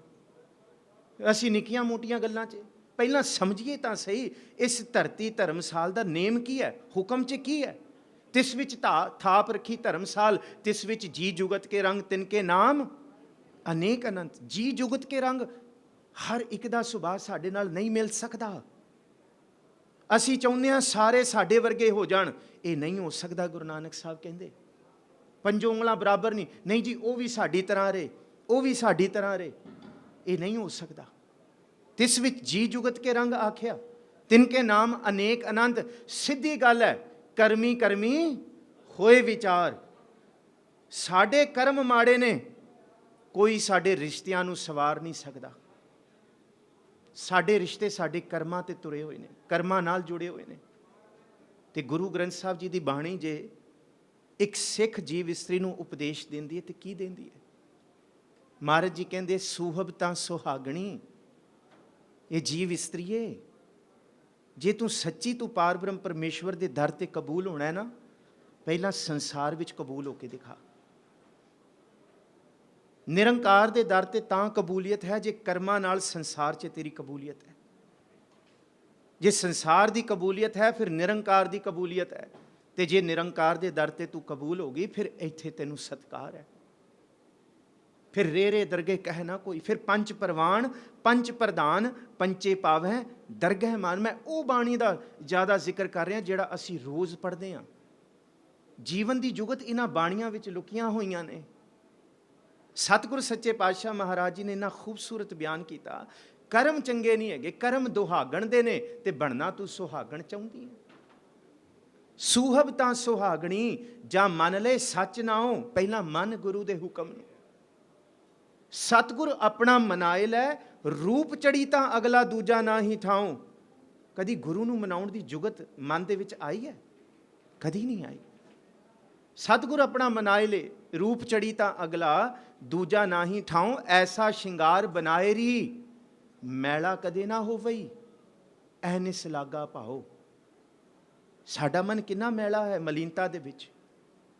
ਅਸੀਂ ਨਿੱਕੀਆਂ ਮੋਟੀਆਂ ਗੱਲਾਂ 'ਚ ਪਹਿਲਾਂ ਸਮਝੀਏ ਤਾਂ ਸਹੀ, ਇਸ ਧਰਤੀ ਧਰਮਸਾਲ ਦਾ ਨੇਮ ਕੀ ਹੈ, ਹੁਕਮ 'ਚ ਕੀ ਹੈ। ਤਿਸ ਵਿੱਚ ਥਾਪ ਰੱਖੀ ਧਰਮਸਾਲ, ਤਿਸ ਵਿੱਚ ਜੀ ਜੁਗਤ ਕੇ ਰੰਗ, ਤਿਨਕੇ ਨਾਮ ਅਨੇਕ ਅਨੰਤ। ਜੀ ਜੁਗਤ ਕੇ ਰੰਗ, ਹਰ ਇੱਕ ਦਾ ਸੁਭਾਅ ਸਾਡੇ ਨਾਲ ਨਹੀਂ ਮਿਲ ਸਕਦਾ। ਅਸੀਂ ਚਾਹੁੰਦੇ ਹਾਂ ਸਾਰੇ ਸਾਡੇ ਵਰਗੇ ਹੋ ਜਾਣ, ਇਹ ਨਹੀਂ ਹੋ ਸਕਦਾ। ਗੁਰੂ ਨਾਨਕ ਸਾਹਿਬ ਕਹਿੰਦੇ ਪੰਜੋ ਉਂਗਲਾਂ ਬਰਾਬਰ ਨਹੀਂ, ਨਹੀਂ ਜੀ ਉਹ ਵੀ ਸਾਡੀ ਤਰ੍ਹਾਂ ਰਹੇ, ਉਹ ਵੀ ਸਾਡੀ ਤਰ੍ਹਾਂ ਰਹੇ, ਇਹ ਨਹੀਂ ਹੋ ਸਕਦਾ। ਤਿਸ ਵਿੱਚ ਜੀ ਜੁਗਤ ਕੇ ਰੰਗ ਆਖਿਆ, ਤਿਨਕੇ ਨਾਮ ਅਨੇਕ ਅਨੰਤ। ਸਿੱਧੀ ਗੱਲ ਹੈ, ਕਰਮੀ ਕਰਮੀ ਹੋਏ ਵਿਚਾਰ। ਸਾਡੇ ਕਰਮ ਮਾੜੇ ਨੇ, ਕੋਈ ਸਾਡੇ ਰਿਸ਼ਤਿਆਂ ਨੂੰ ਸਵਾਰ ਨਹੀਂ ਸਕਦਾ। ਸਾਡੇ ਰਿਸ਼ਤੇ ਸਾਡੇ ਕਰਮਾਂ ਤੇ ਤੁਰੇ ਹੋਏ ਨੇ, ਕਰਮਾਂ ਨਾਲ ਜੁੜੇ ਹੋਏ ਨੇ। ਤੇ ਗੁਰੂ ਗ੍ਰੰਥ ਸਾਹਿਬ ਜੀ ਦੀ ਬਾਣੀ ਜੇ ਇੱਕ ਸਿੱਖ ਜੀਵ ਇਸਤਰੀ ਨੂੰ ਉਪਦੇਸ਼ ਦਿੰਦੀ ਹੈ ਤੇ ਕੀ ਦਿੰਦੀ ਹੈ? ਮਹਾਰਾਜ ਜੀ ਕਹਿੰਦੇ ਸੁਹਬ ਤਾਂ ਸੁਹਾਗਣੀ। ਇਹ ਜੀਵ ਇਸਤਰੀਏ, ਜੇ ਤੂੰ ਸੱਚੀ ਤੂੰ ਪਾਰ ਬ੍ਰਹਮ ਪਰਮੇਸ਼ਵਰ ਦੇ ਦਰ ਤੇ ਕਬੂਲ ਹੋਣਾ ਹੈ ਨਾ, ਪਹਿਲਾਂ ਸੰਸਾਰ ਵਿੱਚ ਕਬੂਲ ਹੋ ਕੇ ਦਿਖਾ। ਨਿਰੰਕਾਰ ਦੇ ਦਰ ਤੇ ਤਾਂ ਕਬੂਲੀਅਤ ਹੈ ਜੇ ਕਰਮਾਂ ਨਾਲ ਸੰਸਾਰ 'ਚ ਤੇਰੀ ਕਬੂਲੀਅਤ ਹੈ। ਜੇ ਸੰਸਾਰ ਦੀ ਕਬੂਲੀਅਤ ਹੈ ਫਿਰ ਨਿਰੰਕਾਰ ਦੀ ਕਬੂਲੀਅਤ ਹੈ। ਤੇ ਜੇ ਨਿਰੰਕਾਰ ਦੇ ਦਰ ਤੇ ਤੂੰ ਕਬੂਲ ਹੋ ਗਈ, ਫਿਰ ਇੱਥੇ ਤੈਨੂੰ ਸਤਿਕਾਰ ਹੈ। ਫਿਰ ਰੇ ਦਰਗਹਿ ਕਹਿ ਨਾ ਕੋਈ। ਫਿਰ ਪੰਜ ਪ੍ਰਵਾਨ ਪੰਜ ਪ੍ਰਧਾਨ ਪੰਚੇ ਪਾਵੈ ਦਰਗਹਿ ਮਾਨ। ਮੈਂ ਉਹ ਬਾਣੀ ਦਾ ਜ਼ਿਆਦਾ ਜ਼ਿਕਰ ਕਰ ਰਿਹਾ ਜਿਹੜਾ ਅਸੀਂ ਰੋਜ਼ ਪੜ੍ਹਦੇ ਹਾਂ। ਜੀਵਨ ਦੀ ਜੁਗਤ ਇਹਨਾਂ ਬਾਣੀਆਂ ਵਿੱਚ ਲੁਕੀਆਂ ਹੋਈਆਂ ਨੇ। ਸਤਿਗੁਰ ਸੱਚੇ ਪਾਤਸ਼ਾਹ ਮਹਾਰਾਜ ਜੀ ਨੇ ਇੰਨਾ ਖੂਬਸੂਰਤ ਬਿਆਨ ਕੀਤਾ, ਕਰਮ ਚੰਗੇ ਨਹੀਂ ਹੈਗੇ, ਕਰਮ ਦੁਹਾਗਣ ਦੇ ਨੇ, ਤੇ ਬਣਨਾ ਤੂੰ ਸੁਹਾਗਣ ਚਾਹੁੰਦੀ ਹੈ। ਸੁਹਬ ਤਾਂ ਸੁਹਾਗਣੀ, ਜਾਂ ਮੰਨ ਲੈ ਸੱਚ ਨਾਉ। ਪਹਿਲਾਂ ਮੰਨ ਗੁਰੂ ਦੇ ਹੁਕਮ ਨੂੰ। ਸਤਿਗੁਰ ਆਪਣਾ ਮਨਾਏ ਲੈ, ਰੂਪ ਚੜੀ ਤਾਂ ਅਗਲਾ ਦੂਜਾ ਨਾ ਹੀ ਥਾਉ। ਕਦੀ ਗੁਰੂ ਨੂੰ ਮਨਾਉਣ ਦੀ ਜੁਗਤ ਮਨ ਦੇ ਵਿੱਚ ਆਈ ਹੈ? ਕਦੀ ਨਹੀਂ ਆਈ। ਸਤਿਗੁਰ ਆਪਣਾ ਮਨਾਏ ਲੈ, ਰੂਪ ਚੜੀ ਤਾਂ ਅਗਲਾ ਦੂਜਾ ਨਾ ਹੀ ਠਾਉ। ਐਸਾ ਸ਼ਿੰਗਾਰ ਬਨਾਏ ਰੀ, ਮੈਲਾ ਕਦੇ ਨਾ ਹੋਵਈ, ਐਨਿਸ ਲਾਗਾ ਭਾਓ। ਸਾਡਾ ਮਨ ਕਿੰਨਾ ਮੈਲਾ ਹੈ ਮਲੀਨਤਾ ਦੇ ਵਿੱਚ।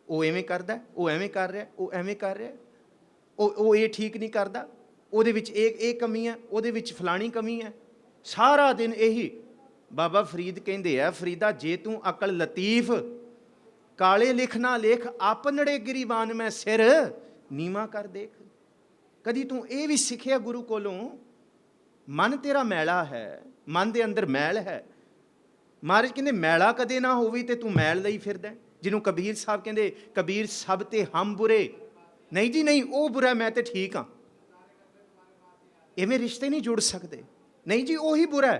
ਉਹ ਐਵੇਂ ਕਰਦਾ, ਉਹ ਐਵੇਂ ਕਰ ਰਿਹਾ, ਉਹ ਐਵੇਂ ਕਰ ਰਿਹਾ, ਉਹ ਇਹ ਠੀਕ ਨਹੀਂ ਕਰਦਾ, ਉਹਦੇ ਵਿੱਚ ਇਹ ਕਮੀ ਹੈ, ਉਹਦੇ ਵਿੱਚ ਫਲਾਣੀ ਕਮੀ ਹੈ। ਸਾਰਾ ਦਿਨ ਇਹੀ। ਬਾਬਾ ਫਰੀਦ ਕਹਿੰਦੇ ਆ, ਫਰੀਦਾ ਜੇ ਤੂੰ ਅਕਲ ਲਤੀਫ, ਕਾਲੇ ਲਿਖ ਨਾ ਲੇਖ, ਆਪਨੜੇ ਗਰੀਬਾਨ ਮੈਂ ਸਿਰ ਨੀਵਾਂ ਕਰ ਦੇਖ। ਕਦੀ ਤੂੰ ਇਹ ਵੀ ਸਿੱਖਿਆ ਗੁਰੂ ਕੋਲੋਂ? ਮਨ ਤੇਰਾ ਮੈਲਾ ਹੈ, ਮਨ ਦੇ ਅੰਦਰ ਮੈਲ ਹੈ। ਮਹਾਰਾਜ ਕਹਿੰਦੇ ਮੈਲਾ ਕਦੇ ਨਾ ਹੋਵੇ ਤੇ ਤੂੰ ਮੈਲ ਲਈ ਫਿਰਦਾ। ਜਿਹਨੂੰ ਕਬੀਰ ਸਾਹਿਬ ਕਹਿੰਦੇ, ਕਬੀਰ ਸਭ ਤੇ ਹਮ ਬੁਰੇ। ਨਹੀਂ ਜੀ ਨਹੀਂ, ਉਹ ਬੁਰਾ, ਮੈਂ ਤੇ ਠੀਕ ਹਾਂ। ਇਵੇਂ ਰਿਸ਼ਤੇ ਨਹੀਂ ਜੁੜ ਸਕਦੇ। ਨਹੀਂ ਜੀ ਉਹੀ ਬੁਰਾ,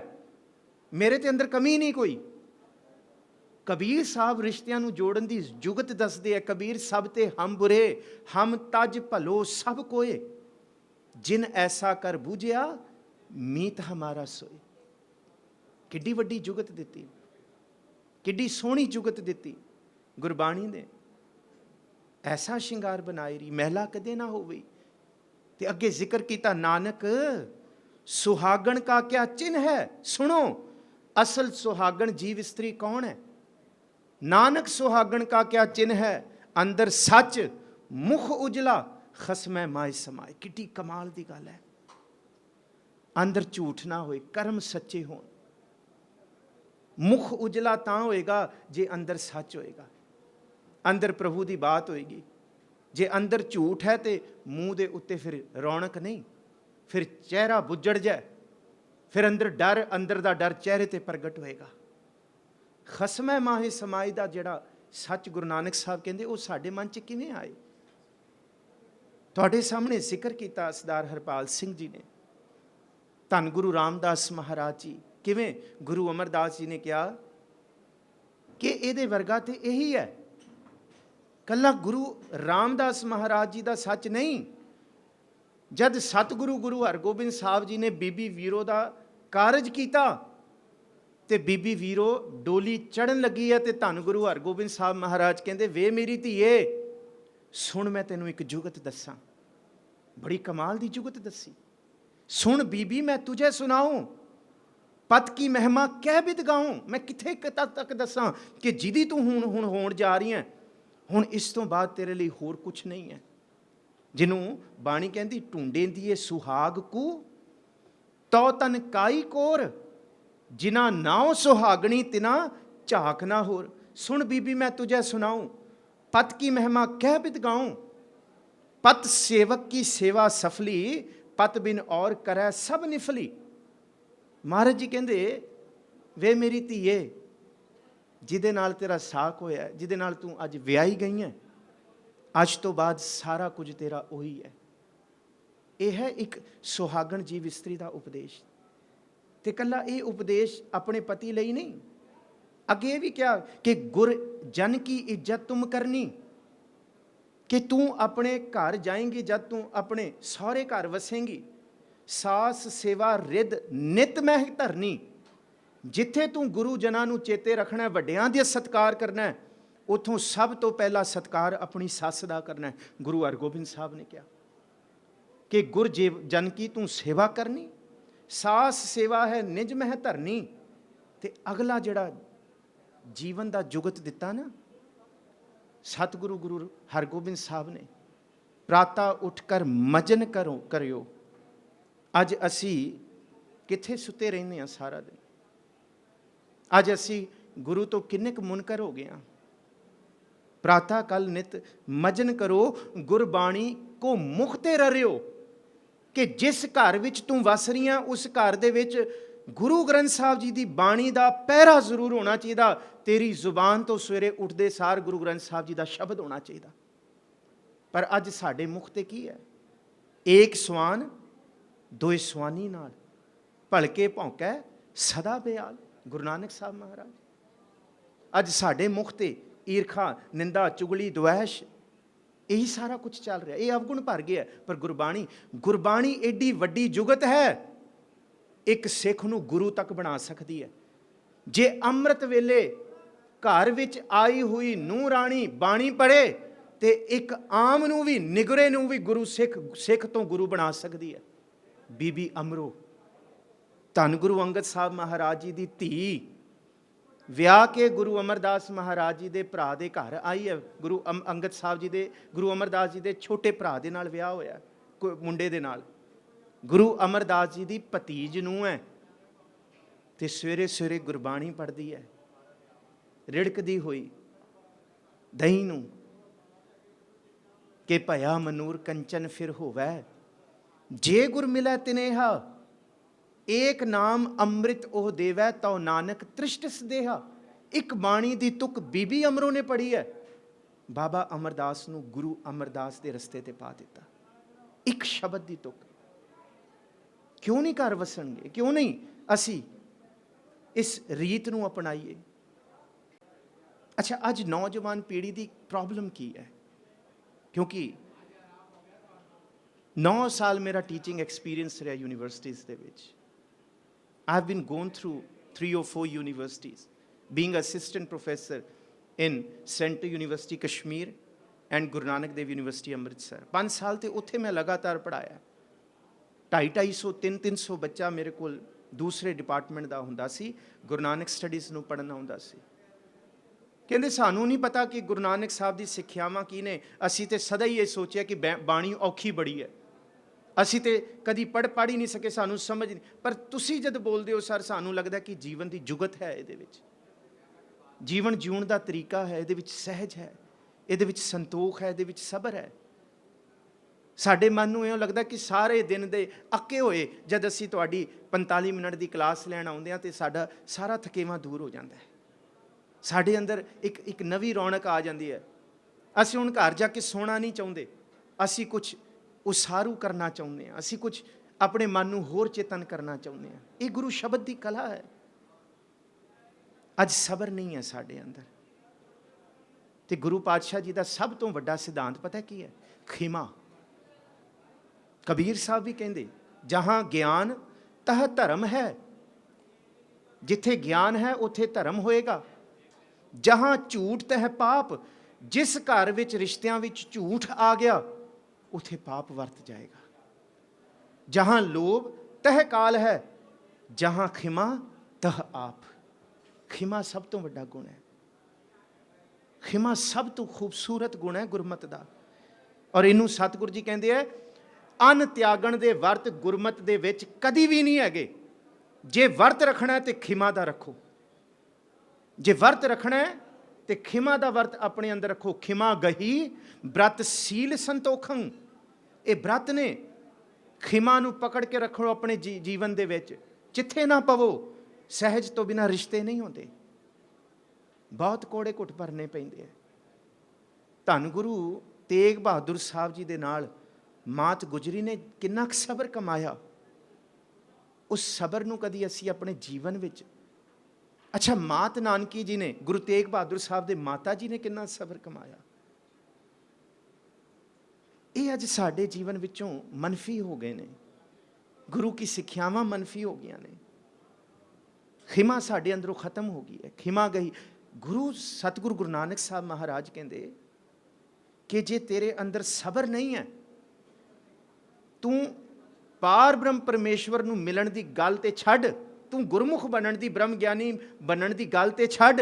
ਮੇਰੇ ਤੇ ਅੰਦਰ ਕਮੀ ਨਹੀਂ ਕੋਈ। ਕਬੀਰ ਸਾਹਿਬ ਰਿਸ਼ਤਿਆਂ ਨੂੰ ਜੋੜਨ ਦੀ ਜੁਗਤ ਦੱਸਦੇ ਆ। ਕਬੀਰ ਸਭ ਤੇ ਹਮ ਬੁਰੇ, ਹਮ ਤਜ ਭਲੋ ਸਭ ਕੋਏ, ਜਿਨ ਐਸਾ ਕਰ ਬੂਝਿਆ ਮੀਤ ਹਮਾਰਾ ਸੋਏ। ਕਿੱਡੀ ਵੱਡੀ ਜੁਗਤ ਦਿੱਤੀ, ਕਿੱਡੀ ਸੋਹਣੀ ਜੁਗਤ ਦਿੱਤੀ ਗੁਰਬਾਣੀ ਨੇ। ਐਸਾ ਸ਼ਿੰਗਾਰ ਬਣਾਈ ਰੀ, ਮਹਿਲਾ ਕਦੇ ਨਾ ਹੋਵੇ। ਤੇ ਅੱਗੇ ਜ਼ਿਕਰ ਕੀਤਾ, ਨਾਨਕ ਸੁਹਾਗਣ ਕਾ ਕਿਆ ਚਿੰਨ੍ਹ ਹੈ। ਸੁਣੋ, ਅਸਲ ਸੁਹਾਗਣ ਜੀਵ ਇਸਤਰੀ ਕੌਣ ਹੈ? ਨਾਨਕ ਸੁਹਾਗਣ ਕਾ ਕਿਆ ਚਿੰਨ੍ਹ ਹੈ, ਅੰਦਰ ਸੱਚ ਮੁਖ ਉਜਲਾ, ਖਸਮੈ ਮਾਇ ਸਮਾਏ। ਕਿੱਡੀ ਕਮਾਲ ਦੀ ਗੱਲ ਹੈ। ਅੰਦਰ ਝੂਠ ਨਾ ਹੋਏ, ਕਰਮ ਸੱਚੇ ਹੋਣ। ਮੁਖ ਉਜਲਾ ਤਾਂ ਹੋਏਗਾ ਜੇ ਅੰਦਰ ਸੱਚ ਹੋਏਗਾ, ਅੰਦਰ ਪ੍ਰਭੂ ਦੀ ਬਾਤ ਹੋਏਗੀ। ਜੇ ਅੰਦਰ ਝੂਠ ਹੈ ਤੇ ਮੂੰਹ ਦੇ ਉੱਤੇ ਫਿਰ ਰੌਣਕ ਨਹੀਂ, ਫਿਰ ਚਿਹਰਾ ਬੁੱਝੜ ਜਾਏ, ਫਿਰ ਅੰਦਰ ਡਰ, ਅੰਦਰ ਦਾ ਡਰ ਚਿਹਰੇ ਤੇ ਪ੍ਰਗਟ ਹੋਏਗਾ। ਖਸਮੈ ਮਾਹੇ ਸਮਾਈ ਦਾ ਜਿਹੜਾ ਸੱਚ ਗੁਰੂ ਨਾਨਕ ਸਾਹਿਬ ਕਹਿੰਦੇ, ਉਹ ਸਾਡੇ ਮਨ 'ਚ ਕਿਵੇਂ ਆਏ? ਤੁਹਾਡੇ ਸਾਹਮਣੇ ਜ਼ਿਕਰ ਕੀਤਾ ਸਰਦਾਰ ਹਰਪਾਲ ਸਿੰਘ ਜੀ ਨੇ, ਧੰਨ ਗੁਰੂ ਰਾਮਦਾਸ ਮਹਾਰਾਜ ਜੀ। ਕਿਵੇਂ? ਗੁਰੂ ਅਮਰਦਾਸ ਜੀ ਨੇ ਕਿਹਾ ਕਿ ਇਹਦੇ ਵਰਗਾ ਤੇ ਇਹੀ ਹੈ। ਕੱਲਾ ਗੁਰੂ ਰਾਮਦਾਸ ਮਹਾਰਾਜ ਜੀ ਦਾ ਸੱਚ ਨਹੀਂ। ਜਦ ਸਤਿਗੁਰੂ ਗੁਰੂ ਹਰਗੋਬਿੰਦ ਸਾਹਿਬ ਜੀ ਨੇ ਬੀਬੀ ਵੀਰੋ ਦਾ ਕਾਰਜ ਕੀਤਾ, ਤੇ ਬੀਬੀ ਵੀਰੋ ਡੋਲੀ ਚੜਨ ਲੱਗੀ ਹੈ ਤੇ ਧੰਨ ਗੁਰੂ ਹਰਗੋਬਿੰਦ ਸਾਹਿਬ ਮਹਾਰਾਜ ਕਹਿੰਦੇ, ਵੇ ਮੇਰੀ ਧੀਏ, ਸੁਣ ਮੈਂ ਤੈਨੂੰ ਇੱਕ ਜੁਗਤ ਦੱਸਾਂ। ਬੜੀ ਕਮਾਲ ਦੀ ਜੁਗਤ ਦੱਸੀ। ਸੁਣ ਬੀਬੀ, ਮੈਂ ਤੁਝੇ ਸੁਣਾऊं, ਪਤ ਕੀ ਮਹਿਮਾ ਕਹਿ ਬਿਦ ਗਾऊं। ਮੈਂ ਕਿੱਥੇ ਤੱਕ ਦੱਸਾਂ ਕਿ ਜਿਹਦੀ ਤੂੰ ਹੁਣ ਹੋਣ ਜਾ ਰਹੀ ਹੈ, ਹੁਣ ਇਸ ਤੋਂ ਬਾਅਦ ਤੇਰੇ ਲਈ ਹੋਰ ਕੁਛ ਨਹੀਂ ਹੈ। ਜਿਹਨੂੰ ਬਾਣੀ ਕਹਿੰਦੀ, ਢੂੰਡੇ ਦੀਏ ਸੁਹਾਗ ਕੂ ਤੋ ਤਨ ਕਾਈ ਕੋਰ, ਜਿਨਾ ਨਾਉ ਸੁਹਾਗਣੀ ਤਿਨਾ ਝਾਕ ਨਾ ਹੋਰ। ਸੁਣ ਬੀਬੀ, ਮੈਂ ਤੁਝੇ ਸੁਣਾऊं, पत की महिमा कह बिद गाऊं, पत सेवक की सेवा सफली, पत बिन और करै सब निफली। महाराज जी कहते, वे मेरी धीए, जिदे नाल तेरा साक होया, जिदे नाल तू अज विआही गई है, अज तो बाद सारा कुछ तेरा उही है। यह है एक सुहागण जीव इस्त्री का उपदेश। ते कल्ला ये उपदेश अपने पति लिए नहीं, अगे भी क्या कि गुर जन की इज्जत तुम करनी, कि तू अपने घर जाएंगी, जब तू अपने सौरे घर वसेंगी, सास सेवा रिद नित मह धरनी। जिथे तू गुरु जना नू चेते रखना, वड्डियां दा सत्कार करना, उथों सब तो पहला सत्कार अपनी सस दा करना। गुरु हरगोबिंद साहब ने कहा कि गुर जन की तू सेवा करनी, सास सेवा है निज मह धरनी। ते अगला जड़ा जीवन का जुगत दिता ना सतगुरु गुरु हरगोबिंद साहब ने, प्राता उठकर मजन करियो। अज असी किथे सुते रहने हैं सारा दिन, अज असी गुरु तो किन्ने क मुनकर हो गए। प्राता कल नित मजन करो, गुरबाणी को मुखते रहियो, कि जिस घर विच तू वस रही है, उस घर दे विच गुरु ग्रंथ साहब जी की बाणी का पहरा जरूर होना चाहिए। तेरी जुबान तो सवेरे उठते सार गुरु ग्रंथ साहब जी का शब्द होना चाहिए। पर अज साडे मुख ते की है, एक स्वान दोए स्वानी नाल, भलके भौंकै सदा बेआल। गुरु नानक साहब महाराज। अज साडे मुख ते ईरखा निंदा चुगली द्वैश, यही सारा कुछ चल रहा है। ये अवगुण भर गया। पर गुरबाणी एडी वड्डी जुगत है, एक सिख नूं गुरु तक बना सकती है। जे अमृत वेले घर विच आई हुई नूं राणी बाणी पढ़े, ते एक आम नूं भी निगरे नूं भी गुरु सिख तो गुरु बना सकती है। बीबी अमरो धन गुरु अंगद साहब महाराज जी की धी ਵਿਆਹ के गुरु अमरदास महाराज जी के भरा के घर आई है। गुरु अंगद साहब जी के गुरु अमरदास जी के छोटे भरा के नाल विआह होया, मुंडे दे नाल। गुरु अमरदास जी की भतीज नूं है, ते सवेरे सवेरे गुरबाणी पढ़ती है, रिड़कदी हुई दही नूं, कि भया मनूर कंचन फिर होवै, जे गुर मिलै तिनेहा, एक नाम अमृत ओह देवै, तो नानक तृष्ट सदेहा। एक बाणी दी तुक बीबी अमरों ने पढ़ी है, बाबा अमरदास नूं गुरु अमरदास के रस्ते ते पा दिता। एक शब्द दी तुक। क्यों नहीं घर वसणगे? क्यों नहीं असी इस रीत नूं अपनाइए? अच्छा, अज नौजवान पीढ़ी की प्रॉब्लम की है? क्योंकि 9 साल मेरा टीचिंग एक्सपीरियंस रहा universities they which. I have been gone through 3 or 4 universities, being assistant professor in Central University Kashmir and Guru Nanak Dev University Amritsar। 5 साल तो उत्थे मैं लगातार पढ़ाया। 250 300 बच्चा मेरे को दूसरे डिपार्टमेंट का हुंदा सी, गुरु नानक स्टडीज़ नूं पढ़ना हुंदा सी। कहंदे सानू नहीं पता कि गुरु नानक साहब की सिक्ख्यावां की ने, असी तो सदा ही ये सोचिया कि बाणी औखी बड़ी है, असी तो कभी पढ़ ही नहीं सके, सानू समझ नहीं। पर तुसी जद बोलते हो सर, सानू लगता कि जीवन की जुगत है, ये जीवन जीवन का तरीका है, ये सहज है, ये संतोख है, ये सबर है। साडे मन नूं इउं लगदा कि सारे दिन दे अके होए जद असी तुहाडी 45 मिनट की क्लास लैण आउंदे हां, ते साडा सारा थकेवा दूर हो जाता है। साडे अंदर एक नवी रौनक आ जाती है। असी हुण घर जाके सोना नहीं चाहुंदे, असी कुछ उसारू करना चाहुंदे हां, असी कुछ अपने मन नूं होर चेतन करना चाहुंदे हां। ये गुरु शब्द की कला है। अज सबर नहीं है साडे अंदर। ते गुरु पातशाह जी का सब तो वड्डा सिद्धांत पता की है? खिमा। कबीर साहब भी कहते, जहां ज्ञान तह धर्म है, ਜਿੱਥੇ ਗਿਆਨ ਹੈ ਉੱਥੇ ਧਰਮ ਹੋਏਗਾ। ਜਹਾਂ ਝੂਠ ਤਹ ਪਾਪ, ਜਿਸ ਘਰ ਵਿੱਚ ਰਿਸ਼ਤਿਆਂ ਵਿੱਚ ਝੂਠ ਆ ਗਿਆ ਉੱਥੇ ਪਾਪ ਵਰਤ ਜਾਏਗਾ। ਜਹਾਂ ਲੋਭ ਤਹ ਕਾਲ ਹੈ, ਜਹਾਂ ਖਿਮਾ ਤਹ ਆਪ। ਖਿਮਾ ਸਭ ਤੋਂ ਵੱਡਾ ਗੁਣ ਹੈ। ਖਿਮਾ ਸਭ ਤੋਂ ਖੂਬਸੂਰਤ ਗੁਣ ਹੈ ਗੁਰਮਤਿ ਦਾ। ਔਰ ਇਹਨੂੰ ਸਤਿਗੁਰੂ ਜੀ ਕਹਿੰਦੇ ਹੈ, ਅੰਨ ਤਿਆਗਣ ਦੇ ਵਰਤ ਗੁਰਮਤਿ ਦੇ ਵਿੱਚ ਕਦੀ ਵੀ ਨਹੀਂ ਹੈਗੇ। ਜੇ ਵਰਤ ਰੱਖਣਾ ਤੇ ਖਿਮਾ ਦਾ ਰੱਖੋ। ਜੇ ਵਰਤ ਰੱਖਣਾ ਹੈ ਤੇ ਖਿਮਾ ਦਾ ਵਰਤ ਆਪਣੇ ਅੰਦਰ ਰੱਖੋ। ਖਿਮਾ ਗਹੀ ਬ੍ਰਤ ਸੀਲ ਸੰਤੋਖੰ, ਇਹ ਬ੍ਰਤ ਨੇ। ਖਿਮਾ ਨੂੰ ਪਕੜ ਕੇ ਰੱਖੋ ਆਪਣੇ ਜੀਵਨ ਦੇ ਵਿੱਚ। ਜਿੱਥੇ ਨਾ ਪਵੋ, ਸਹਿਜ ਤੋਂ ਬਿਨਾਂ ਰਿਸ਼ਤੇ ਨਹੀਂ ਹੁੰਦੇ। ਬਹੁਤ ਕੋੜੇ ਘੁੱਟ ਭਰਨੇ ਪੈਂਦੇ ਆ। ਧੰਨ ਗੁਰੂ ਤੇਗ ਬਹਾਦਰ ਸਾਹਿਬ ਜੀ ਦੇ ਨਾਲ ਮਾਤ ਗੁਜਰੀ ਨੇ ਕਿੰਨਾ ਕੁ ਸਬਰ ਕਮਾਇਆ। ਉਸ ਸਬਰ ਨੂੰ ਕਦੀ ਅਸੀਂ ਆਪਣੇ ਜੀਵਨ ਵਿੱਚ, ਅੱਛਾ ਮਾਤ ਨਾਨਕੀ ਜੀ ਨੇ, ਗੁਰੂ ਤੇਗ ਬਹਾਦਰ ਸਾਹਿਬ ਦੇ ਮਾਤਾ ਜੀ ਨੇ ਕਿੰਨਾ ਸਬਰ ਕਮਾਇਆ। ਇਹ ਅੱਜ ਸਾਡੇ ਜੀਵਨ ਵਿੱਚੋਂ ਮਨਫੀ ਹੋ ਗਏ ਨੇ। ਗੁਰੂ ਕੀ ਸਿੱਖਿਆਵਾਂ ਮਨਫੀ ਹੋ ਗਈਆਂ ਨੇ। ਖਿਮਾ ਸਾਡੇ ਅੰਦਰੋਂ ਖਤਮ ਹੋ ਗਈ ਹੈ। ਖਿਮਾ ਗਈ। ਗੁਰੂ ਸਤਿਗੁਰੂ ਗੁਰੂ ਨਾਨਕ ਸਾਹਿਬ ਮਹਾਰਾਜ ਕਹਿੰਦੇ ਕਿ ਜੇ ਤੇਰੇ ਅੰਦਰ ਸਬਰ ਨਹੀਂ ਹੈ, ਤੂੰ ਪਾਰ ਬ੍ਰਹਮ ਪਰਮੇਸ਼ਵਰ ਨੂੰ ਮਿਲਣ ਦੀ ਗੱਲ ਤੇ ਛੱਡ, ਤੂੰ ਗੁਰਮੁਖ ਬਣਨ ਦੀ, ਬ੍ਰਹਮ ਗਿਆਨੀ ਬਣਨ ਦੀ ਗੱਲ ਤੇ ਛੱਡ,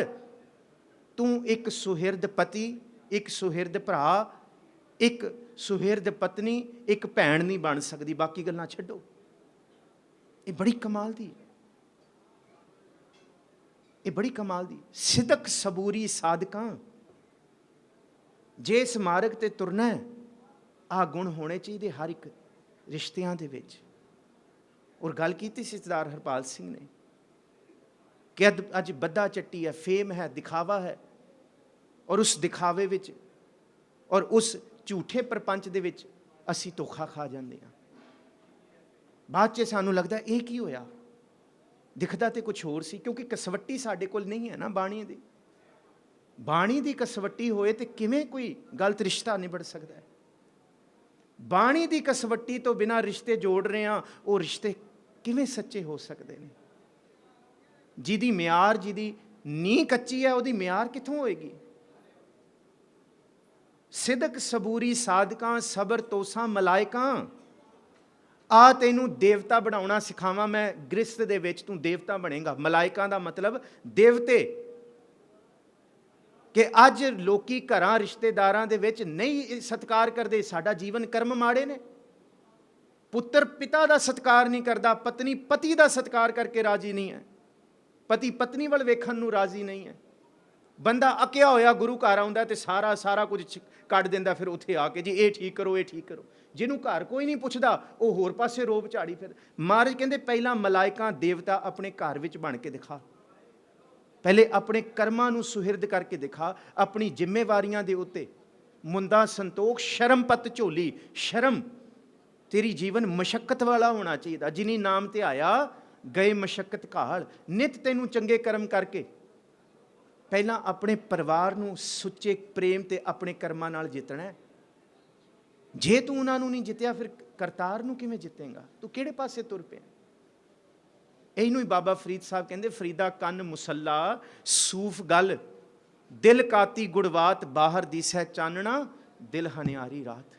ਤੂੰ ਇੱਕ ਸੁਹਿਰਦ ਪਤੀ, ਇੱਕ ਸੁਹਿਰਦ ਭਰਾ, ਇੱਕ ਸੁਹਿਰਦ ਪਤਨੀ, ਇੱਕ ਭੈਣ ਨਹੀਂ ਬਣ ਸਕਦੀ। ਬਾਕੀ ਗੱਲਾਂ ਛੱਡੋ। ਇਹ ਬੜੀ ਕਮਾਲ ਦੀ, ਇਹ ਬੜੀ ਕਮਾਲ ਦੀ। ਸਿਦਕ ਸਬੂਰੀ ਸਾਧਕਾਂ, ਜੇ ਇਸ ਮਾਰਗ ਤੇ ਤੁਰਨਾ ਹੈ, ਆਹ ਗੁਣ ਹੋਣੇ ਚਾਹੀਦੇ ਹਰ ਇੱਕ ਰਿਸ਼ਤਿਆਂ ਦੇ ਵਿੱਚ। ਔਰ ਗੱਲ ਕੀਤੀ ਸੀ ਸਰਦਾਰ ਹਰਪਾਲ ਸਿੰਘ ਨੇ ਕਿ ਅੱਜ ਬੱਧਾ ਚੱਟੀ ਹੈ, ਫੇਮ ਹੈ, ਦਿਖਾਵਾ ਹੈ। ਔਰ ਉਸ ਦਿਖਾਵੇ ਵਿੱਚ ਔਰ ਉਸ ਝੂਠੇ ਪ੍ਰਪੰਚ ਦੇ ਵਿੱਚ ਅਸੀਂ ਧੋਖਾ ਖਾ ਜਾਂਦੇ ਹਾਂ। ਬਾਅਦ 'ਚ ਸਾਨੂੰ ਲੱਗਦਾ ਇਹ ਕੀ ਹੋਇਆ, ਦਿਖਦਾ ਤੇ ਕੁਛ ਹੋਰ ਸੀ। ਕਿਉਂਕਿ ਕਸਵੱਟੀ ਸਾਡੇ ਕੋਲ ਨਹੀਂ ਹੈ ਨਾ ਬਾਣੀ ਦੀ। ਬਾਣੀ ਦੀ ਕਸਵੱਟੀ ਹੋਏ ਤੇ ਕਿਵੇਂ ਕੋਈ ਗਲਤ ਰਿਸ਼ਤਾ ਨਿਬੜ ਸਕਦਾ ਹੈ। ਬਾਣੀ ਦੀ ਕਸਵੱਟੀ ਤੋਂ ਬਿਨਾਂ ਰਿਸ਼ਤੇ ਜੋੜ ਰਹੇ ਹਾਂ, ਉਹ ਰਿਸ਼ਤੇ ਕਿਵੇਂ ਸੱਚੇ ਹੋ ਸਕਦੇ ਨੇ। ਜਿਹਦੀ ਮਿਆਰ, ਜਿਹਦੀ ਨੀਂਹ ਕੱਚੀ ਹੈ, ਉਹਦੀ ਮਿਆਰ ਕਿੱਥੋਂ ਹੋਏਗੀ। ਸਿਦਕ ਸਬੂਰੀ ਸਾਧਕਾਂ, ਸਬਰ ਤੋਸਾਂ ਮਲਾਇਕਾਂ। ਆ ਤੈਨੂੰ ਦੇਵਤਾ ਬਣਾਉਣਾ ਸਿਖਾਵਾਂ ਮੈਂ। ਗ੍ਰਸਤ ਦੇ ਵਿੱਚ ਤੂੰ ਦੇਵਤਾ ਬਣੇਗਾ। ਮਲਾਇਕਾਂ ਦਾ ਮਤਲਬ ਦੇਵਤੇ। ਕਿ ਅੱਜ ਲੋਕੀ ਘਰਾਂ ਰਿਸ਼ਤੇਦਾਰਾਂ ਦੇ ਵਿੱਚ ਨਹੀਂ ਸਤਿਕਾਰ ਕਰਦੇ। ਸਾਡਾ ਜੀਵਨ ਕਰਮ ਮਾੜੇ ਨੇ। ਪੁੱਤਰ ਪਿਤਾ ਦਾ ਸਤਿਕਾਰ ਨਹੀਂ ਕਰਦਾ, ਪਤਨੀ ਪਤੀ ਦਾ ਸਤਿਕਾਰ ਕਰਕੇ ਰਾਜੀ ਨਹੀਂ ਹੈ, ਪਤੀ ਪਤਨੀ ਵੱਲ ਵੇਖਣ ਨੂੰ ਰਾਜੀ ਨਹੀਂ ਹੈ। ਬੰਦਾ ਅੱਕਿਆ ਹੋਇਆ ਗੁਰੂ ਘਰ ਆਉਂਦਾ ਤੇ ਸਾਰਾ ਕੁਝ ਕੱਢ ਦਿੰਦਾ। ਫਿਰ ਉੱਥੇ ਆ ਕੇ ਜੀ ਇਹ ਠੀਕ ਕਰੋ, ਇਹ ਠੀਕ ਕਰੋ। ਜਿਹਨੂੰ ਘਰ ਕੋਈ ਨਹੀਂ ਪੁੱਛਦਾ ਉਹ ਹੋਰ ਪਾਸੇ ਰੋਬ ਝਾੜੀ ਫਿਰ। ਮਹਾਰਾਜ ਕਹਿੰਦੇ ਪਹਿਲਾਂ ਮਲਾਇਕਾਂ ਦੇਵਤਾ ਆਪਣੇ ਘਰ ਵਿੱਚ ਬਣ ਕੇ ਦਿਖਾ। ਪਹਿਲੇ ਆਪਣੇ ਕਰਮਾਂ ਨੂੰ ਸੁਹਿਰਦ ਕਰਕੇ ਦਿਖਾ। ਆਪਣੀ ਜ਼ਿੰਮੇਵਾਰੀਆਂ ਦੇ ਉੱਤੇ ਮੁੰਦਾ ਸੰਤੋਖ, ਸ਼ਰਮ ਪੱਤ ਝੋਲੀ। ਸ਼ਰਮ, ਤੇਰੀ ਜੀਵਨ ਮਸ਼ੱਕਤ ਵਾਲਾ ਹੋਣਾ ਚਾਹੀਦਾ। ਜਿਨੀ ਨਾਮ ਤੇ ਆਇਆ ਗਏ ਮਸ਼ੱਕਤ ਘਾਲ। ਨਿਤ ਤੈਨੂੰ ਚੰਗੇ ਕਰਮ ਕਰਕੇ ਪਹਿਲਾਂ ਆਪਣੇ ਪਰਿਵਾਰ ਨੂੰ ਸੁੱਚੇ ਪ੍ਰੇਮ ਤੇ ਆਪਣੇ ਕਰਮਾਂ ਨਾਲ ਜਿੱਤਣਾ ਹੈ। ਜੇ ਤੂੰ ਉਹਨਾਂ ਨੂੰ ਨਹੀਂ ਜਿੱਤਿਆ ਫਿਰ ਕਰਤਾਰ ਨੂੰ ਕਿਵੇਂ ਜਿੱਤੇਗਾ। ਤੂੰ ਕਿਹੜੇ ਪਾਸੇ ਤੁਰ ਪਿਆ। ਇਹਨੂੰ ਹੀ ਬਾਬਾ ਫਰੀਦ ਸਾਹਿਬ ਕਹਿੰਦੇ, ਫਰੀਦਾ ਕੰਨ ਮੁਸੱਲਾ ਸੂਫ ਗਲ, ਦਿਲ ਕਾਤੀ ਗੁੜਵਾਤ, ਬਾਹਰ ਦਿਸੈ ਚਾਨਣਾ, ਦਿਲ ਹਨਿਆਰੀ ਰਾਤ।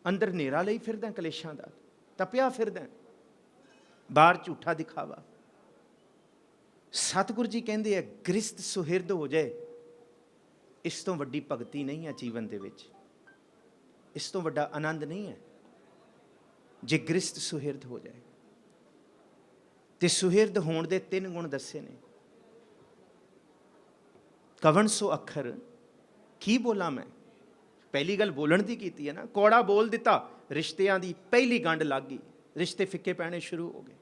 ਅੰਦਰ ਹਨੇਰਾ ਲਈ ਫਿਰਦਾ ਕਲੇਸ਼ਾਂ ਦਾ, ਤਪਿਆ ਫਿਰਦਾ, ਬਾਹਰ ਝੂਠਾ ਦਿਖਾਵਾ। ਸਤਿਗੁਰੂ ਜੀ ਕਹਿੰਦੇ ਆ ਗ੍ਰਸਤ ਸੁਹਿਰਦ ਹੋ ਜਾਏ, ਇਸ ਤੋਂ ਵੱਡੀ ਭਗਤੀ ਨਹੀਂ ਹੈ ਜੀਵਨ ਦੇ ਵਿੱਚ। ਇਸ ਤੋਂ ਵੱਡਾ ਆਨੰਦ ਨਹੀਂ ਹੈ ਜੇ ਗ੍ਰਸਤ ਸੁਹਿਰਦ ਹੋ ਜਾਏ। ਤੇ ਸੁਹਿਰਦ ਹੋਣ ਦੇ 3 ਗੁਣ ਦੱਸੇ ਨੇ। ਕਵਣ ਸੋ ਅੱਖਰ, ਕੀ ਬੋਲਾਂ ਮੈਂ। ਪਹਿਲੀ ਗੱਲ ਬੋਲਣ ਦੀ ਕੀਤੀ ਹੈ ਨਾ। ਕੌੜਾ ਬੋਲ ਦਿੱਤਾ, ਰਿਸ਼ਤਿਆਂ ਦੀ ਪਹਿਲੀ ਗੰਢ ਲੱਗ ਗਈ। ਰਿਸ਼ਤੇ ਫਿੱਕੇ ਪੈਣੇ ਸ਼ੁਰੂ ਹੋ ਗਏ।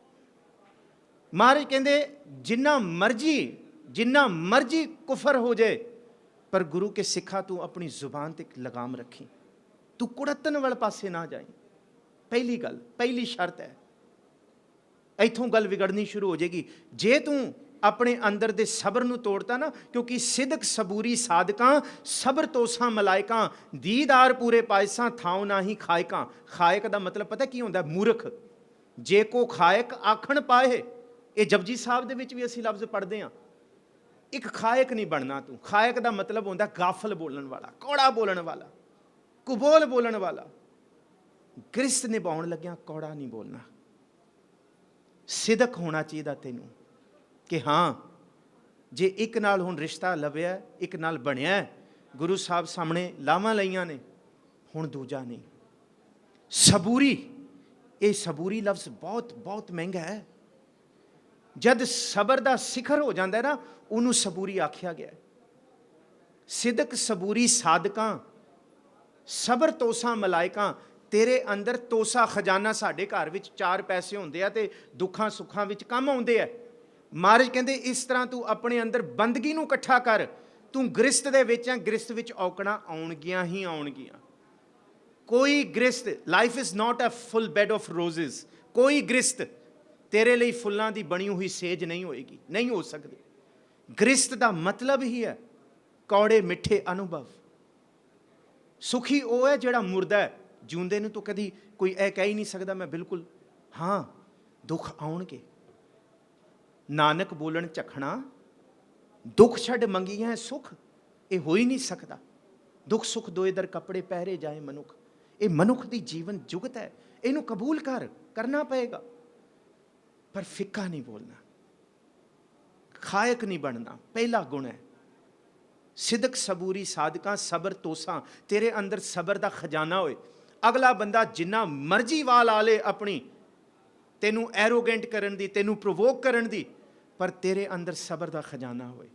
ਮਹਾਰਾਜ ਕਹਿੰਦੇ ਜਿੰਨਾ ਮਰਜੀ ਕੁਫਰ ਹੋ ਜਾਏ, ਪਰ ਗੁਰੂ ਕੇ ਸਿੱਖਾ ਤੂੰ ਆਪਣੀ ਜ਼ੁਬਾਨ ਤੇ ਲਗਾਮ ਰੱਖੀ। ਤੂੰ ਕੁੜੱਤਣ ਵਾਲੇ ਪਾਸੇ ਨਾ ਜਾਈ। ਪਹਿਲੀ ਗੱਲ, ਪਹਿਲੀ ਸ਼ਰਤ ਹੈ। ਇੱਥੋਂ ਗੱਲ ਵਿਗੜਨੀ ਸ਼ੁਰੂ ਹੋ ਜਾਏਗੀ ਜੇ ਤੂੰ ਆਪਣੇ ਅੰਦਰ ਦੇ ਸਬਰ ਨੂੰ ਤੋੜਤਾ ਨਾ। ਕਿਉਂਕਿ ਸਿਦਕ ਸਬੂਰੀ ਸਾਧਕਾਂ, ਸਬਰ ਤੋਸਾਂ ਮਲਾਇਕਾਂ, ਦੀਦਾਰ ਪੂਰੇ ਪਾਇਸਾਂ, ਥਾਉ ਨਾ ਹੀ ਖਾਇਕਾਂ। ਖਾਇਕ ਦਾ ਮਤਲਬ ਪਤਾ ਕੀ ਹੁੰਦਾ? ਮੂਰਖ। ਜੇ ਕੋ ਖਾਇਕ ਆਖਣ ਪਾਏ, ਇਹ ਜਪਜੀ ਸਾਹਿਬ ਦੇ ਵਿੱਚ ਵੀ ਅਸੀਂ ਲਫ਼ਜ਼ ਪੜ੍ਹਦੇ ਹਾਂ, ਇੱਕ ਖਾਇਕ ਨਹੀਂ ਬਣਨਾ ਤੂੰ। ਖਾਇਕ ਦਾ ਮਤਲਬ ਹੁੰਦਾ ਗਾਫਲ ਬੋਲਣ ਵਾਲਾ, ਕੌੜਾ ਬੋਲਣ ਵਾਲਾ, ਕੁਬੋਲ ਬੋਲਣ ਵਾਲਾ। ਗ੍ਰਸਤ ਨਿਭਾਉਣ ਲੱਗਿਆ ਕੌੜਾ ਨਹੀਂ ਬੋਲਣਾ। ਸਿਦਕ ਹੋਣਾ ਚਾਹੀਦਾ ਤੈਨੂੰ ਕਿ ਹਾਂ, ਜੇ ਇੱਕ ਨਾਲ ਹੁਣ ਰਿਸ਼ਤਾ ਲੱਭਿਆ, ਇੱਕ ਨਾਲ ਬਣਿਆ, ਗੁਰੂ ਸਾਹਿਬ ਸਾਹਮਣੇ ਲਾਵਾਂ ਲਈਆਂ ਨੇ, ਹੁਣ ਦੂਜਾ ਨਹੀਂ। ਸਬੂਰੀ, ਇਹ ਸਬੂਰੀ ਲਫ਼ਜ਼ ਬਹੁਤ ਬਹੁਤ ਮਹਿੰਗਾ ਹੈ। ਜਦ ਸਬਰ ਦਾ ਸਿਖਰ ਹੋ ਜਾਂਦਾ ਨਾ, ਉਹਨੂੰ ਸਬੂਰੀ ਆਖਿਆ ਗਿਆ। ਸਿਦਕ ਸਬੂਰੀ ਸਾਧਕਾਂ, ਸਬਰ ਤੋਸਾ ਮਲਾਇਕਾਂ। ਤੇਰੇ ਅੰਦਰ ਤੋਸਾ ਖਜ਼ਾਨਾ, ਸਾਡੇ ਘਰ ਵਿੱਚ 4 ਪੈਸੇ ਹੁੰਦੇ ਆ ਤੇ ਦੁੱਖਾਂ ਸੁੱਖਾਂ ਵਿੱਚ ਕੰਮ ਆਉਂਦੇ ਆ। ਮਹਾਰਾਜ ਕਹਿੰਦੇ ਇਸ ਤਰ੍ਹਾਂ ਤੂੰ ਆਪਣੇ ਅੰਦਰ ਬੰਦਗੀ ਨੂੰ ਇਕੱਠਾ ਕਰ। ਤੂੰ ਗ੍ਰਸਤ ਦੇ ਵਿੱਚ ਆ, ਗ੍ਰਸਤ ਵਿੱਚ ਔਕੜਾਂ ਆਉਣਗੀਆਂ ਹੀ ਆਉਣਗੀਆਂ। ਕੋਈ ਗ੍ਰਸਤ, life is not a full bed of roses. ਕੋਈ ਗ੍ਰਸਤ ਤੇਰੇ ਲਈ ਫੁੱਲਾਂ ਦੀ ਬਣੀ ਹੋਈ ਸੇਜ ਨਹੀਂ ਹੋਏਗੀ, ਨਹੀਂ ਹੋ ਸਕਦੀ। ਗ੍ਰਸਤ ਦਾ ਮਤਲਬ ਹੀ ਹੈ ਕੌੜੇ ਮਿੱਠੇ ਅਨੁਭਵ। ਸੁਖੀ ਉਹ ਹੈ ਜਿਹੜਾ ਮੁਰਦਾ ਹੈ। ਜਿਉਂਦੇ ਨੂੰ ਤਾਂ ਕਦੀ ਕੋਈ ਇਹ ਕਹਿ ਹੀ ਨਹੀਂ ਸਕਦਾ ਮੈਂ ਬਿਲਕੁਲ ਹਾਂ। ਦੁੱਖ ਆਉਣਗੇ, ਨਾਨਕ ਬੋਲਣ ਝਖਣਾ, ਦੁੱਖ ਛੱਡ ਮੰਗੀ ਹੈ ਸੁਖ। ਇਹ ਹੋ ਹੀ ਨਹੀਂ ਸਕਦਾ। ਦੁੱਖ ਸੁੱਖ ਦੋਏ ਦਰ ਕੱਪੜੇ ਪਹਿਰੇ ਜਾਏ ਮਨੁੱਖ। ਇਹ ਮਨੁੱਖ ਦੀ ਜੀਵਨ ਜੁਗਤ ਹੈ, ਇਹਨੂੰ ਕਬੂਲ ਕਰਨਾ ਪਏਗਾ। ਪਰ ਫਿੱਕਾ ਨਹੀਂ ਬੋਲਣਾ, ਖਾਇਕ ਨਹੀਂ ਬਣਨਾ। ਪਹਿਲਾ ਗੁਣ ਹੈ ਸਿਦਕ ਸਬੂਰੀ ਸਾਧਕਾਂ, ਸਬਰ ਤੋਸਾਂ। ਤੇਰੇ ਅੰਦਰ ਸਬਰ ਦਾ ਖਜ਼ਾਨਾ ਹੋਏ। ਅਗਲਾ ਬੰਦਾ ਜਿੰਨਾ ਮਰਜ਼ੀ ਵਾਲ ਆ ਲੇ ਆਪਣੀ, ਤੈਨੂੰ ਐਰੋਗੈਂਟ ਕਰਨ ਦੀ, ਤੈਨੂੰ ਪ੍ਰੋਵੋਕ ਕਰਨ ਦੀ, ਪਰ ਤੇਰੇ ਅੰਦਰ ਸਬਰ ਦਾ ਖਜ਼ਾਨਾ ਹੋਏ।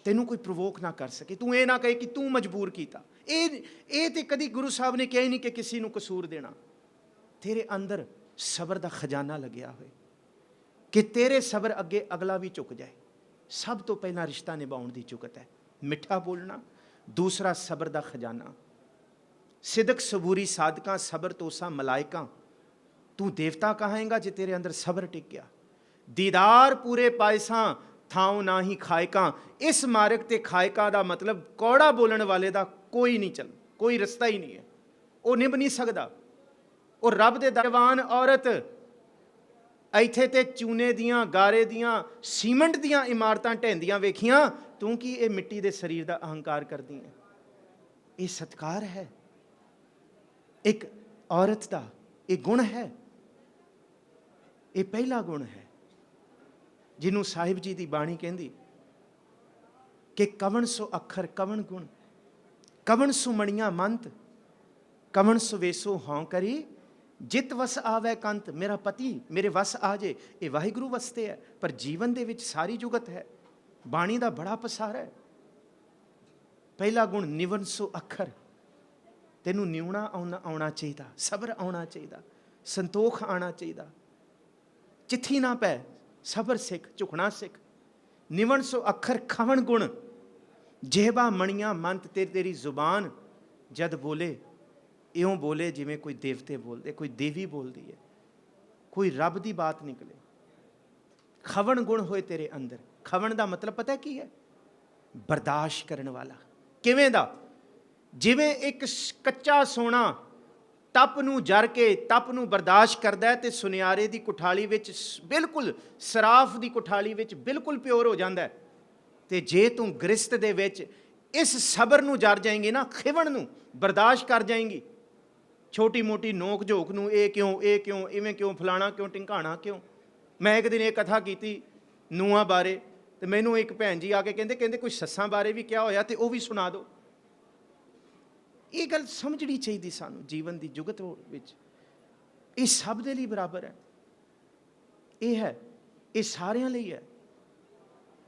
ਤੈਨੂੰ ਕੋਈ ਪ੍ਰੋਵੋਕ ਨਾ ਕਰ ਸਕੇ। ਤੂੰ ਇਹ ਨਾ ਕਹੇ ਕਿ ਤੂੰ ਮਜਬੂਰ ਕੀਤਾ। ਇਹ ਤੇ ਕਦੀ ਗੁਰੂ ਸਾਹਿਬ ਨੇ ਕਿਹਾ ਹੀ ਨਹੀਂ ਕਿ ਕਿਸੇ ਨੂੰ ਕਸੂਰ ਦੇਣਾ। ਤੇਰੇ ਅੰਦਰ ਸਬਰ ਦਾ ਖਜ਼ਾਨਾ ਲੱਗਿਆ ਹੋਏ ਕਿ ਤੇਰੇ ਸਬਰ ਅੱਗੇ ਅਗਲਾ ਵੀ ਝੁਕ ਜਾਏ। ਸਭ ਤੋਂ ਪਹਿਲਾਂ ਰਿਸ਼ਤਾ ਨਿਭਾਉਣ ਦੀ ਜੁਗਤ ਹੈ ਮਿੱਠਾ ਬੋਲਣਾ। ਦੂਸਰਾ ਸਬਰ ਦਾ ਖਜ਼ਾਨਾ। ਸਿਦਕ ਸਬੂਰੀ ਸਾਧਕਾਂ, ਸਬਰ ਤੋਸਾ ਮਲਾਇਕਾਂ। ਤੂੰ ਦੇਵਤਾ ਕਹਾਏਗਾ ਜੇ ਤੇਰੇ ਅੰਦਰ ਸਬਰ ਟਿਕ ਗਿਆ। ਦੀਦਾਰ ਪੂਰੇ ਪਾਇਸਾਂ, ਥਾਉ ਨਾ ਹੀ ਖਾਇਕਾਂ। ਇਸ ਮਾਰਗ ਤੇ ਖਾਇਕਾਂ ਦਾ ਮਤਲਬ ਕੌੜਾ ਬੋਲਣ ਵਾਲੇ ਦਾ ਕੋਈ ਨਹੀਂ ਚੱਲ, ਕੋਈ ਰਸਤਾ ਹੀ ਨਹੀਂ ਹੈ। ਉਹ ਨਿਭ ਨਹੀਂ ਸਕਦਾ। ਉਹ ਰੱਬ ਦੇ ਦਰਬਾਨ ਔਰਤ ਇੱਥੇ ਤੇ ਚੂਨੇ ਦੀਆਂ, ਗਾਰੇ ਦੀਆਂ, ਸੀਮੈਂਟ ਦੀਆਂ ਇਮਾਰਤਾਂ ਢਹਿੰਦੀਆਂ ਵੇਖੀਆਂ, ਤੂੰ ਕੀ ਇਹ ਮਿੱਟੀ ਦੇ ਸਰੀਰ ਦਾ ਅਹੰਕਾਰ ਕਰਦੀ ਹੈ? ਇਹ ਸਤਿਕਾਰ ਹੈ ਇੱਕ ਔਰਤ ਦਾ, ਇਹ ਗੁਣ ਹੈ। ਇਹ ਪਹਿਲਾ ਗੁਣ ਹੈ ਜਿਹਨੂੰ ਸਾਹਿਬ ਜੀ ਦੀ ਬਾਣੀ ਕਹਿੰਦੀ ਕਿ ਕਵਣ ਸੋ ਅੱਖਰ ਕਵਣ ਗੁਣ, ਕਵਣ ਸੋ ਮਣੀਆਂ ਮੰਤ, ਕਵਣ ਸੋ ਵੇਸੋ ਹਉ ਕਰੀ, ਜਿਤ ਵਸ ਆਵੈ ਕੰਤ। ਮੇਰਾ ਪਤੀ ਮੇਰੇ ਵਸ ਆ ਜੇ, ਇਹ ਵਾਹਿਗੁਰੂ ਵਸਤੇ ਹੈ। ਪਰ ਜੀਵਨ ਦੇ ਵਿੱਚ ਸਾਰੀ ਜੁਗਤ ਹੈ। ਬਾਣੀ ਦਾ ਬੜਾ ਪਸਾਰ ਹੈ। ਪਹਿਲਾ ਗੁਣ ਨਿਵਨ ਸੋ ਅੱਖਰ। ਤੈਨੂੰ ਨਿਉਣਾ ਆਉਣਾ ਚਾਹੀਦਾ, ਸਬਰ ਆਉਣਾ ਚਾਹੀਦਾ, ਸੰਤੋਖ ਆਉਣਾ ਚਾਹੀਦਾ। ਚਿੱਠੀ ਨਾ ਪੈ, ਸਬਰ ਸਿੱਖ, ਝੁਕਣਾ ਸਿੱਖ। ਨਿਵਨ ਸੋ ਅੱਖਰ ਖਵਣ ਗੁਣ, ਜਿਹਬਾ ਮਣੀਆਂ ਮੰਤ। ਤੇਰੀ ਜ਼ੁਬਾਨ ਜਦ ਬੋਲੇ, ਇਉਂ ਬੋਲੇ ਜਿਵੇਂ ਕੋਈ ਦੇਵਤੇ ਬੋਲਦੇ, ਕੋਈ ਦੇਵੀ ਬੋਲਦੀ ਹੈ, ਕੋਈ ਰੱਬ ਦੀ ਬਾਤ ਨਿਕਲੇ। ਖਵਣ ਗੁਣ ਹੋਏ ਤੇਰੇ ਅੰਦਰ। ਖਵਣ ਦਾ ਮਤਲਬ ਪਤਾ ਕੀ ਹੈ? ਬਰਦਾਸ਼ਤ ਕਰਨ ਵਾਲਾ। ਕਿਵੇਂ ਦਾ? ਜਿਵੇਂ ਇੱਕ ਕੱਚਾ ਸੋਨਾ ਤਪ ਨੂੰ ਜਰ ਕੇ, ਤਪ ਨੂੰ ਬਰਦਾਸ਼ਤ ਕਰਦਾ ਹੈ ਤੇ ਸੁਨਿਆਰੇ ਦੀ ਕੁਠਾਲੀ ਵਿੱਚ, ਬਿਲਕੁਲ ਸਰਾਫ ਦੀ ਕੁਠਾਲੀ ਵਿੱਚ ਬਿਲਕੁਲ ਪਿਓਰ ਹੋ ਜਾਂਦਾ ਹੈ। ਤੇ ਜੇ ਤੂੰ ਗ੍ਰਸਤ ਦੇ ਵਿੱਚ ਇਸ ਸਬਰ ਨੂੰ ਜਰ ਜਾਏਂਗੀ ਨਾ, ਖਿਵਣ ਨੂੰ ਬਰਦਾਸ਼ਤ ਕਰ ਜਾਏਂਗੀ, ਛੋਟੀ ਮੋਟੀ ਨੋਕ ਝੋਕ ਨੂੰ, ਇਹ ਕਿਉਂ, ਇਹ ਕਿਉਂ, ਇਵੇਂ ਕਿਉਂ, ਫਲਾਣਾ ਕਿਉਂ, ਟਿੰਕਾਣਾ ਕਿਉਂ। ਮੈਂ ਇੱਕ ਦਿਨ ਇਹ ਕਥਾ ਕੀਤੀ ਨੂੰਹਾਂ ਬਾਰੇ, ਤੇ ਮੈਨੂੰ ਇੱਕ ਭੈਣ ਜੀ ਆ ਕੇ ਕਹਿੰਦੇ ਕੋਈ ਸੱਸਾਂ ਬਾਰੇ ਵੀ ਕਿਹਾ ਹੋਇਆ ਤੇ ਉਹ ਵੀ ਸੁਣਾ ਦਿਓ। ਇਹ ਗੱਲ ਸਮਝਣੀ ਚਾਹੀਦੀ ਸਾਨੂੰ ਜੀਵਨ ਦੀ ਜੁਗਤ ਵਿੱਚ। ਇਹ ਸਭ ਦੇ ਲਈ ਬਰਾਬਰ ਹੈ। ਇਹ ਹੈ, ਇਹ ਸਾਰਿਆਂ ਲਈ ਹੈ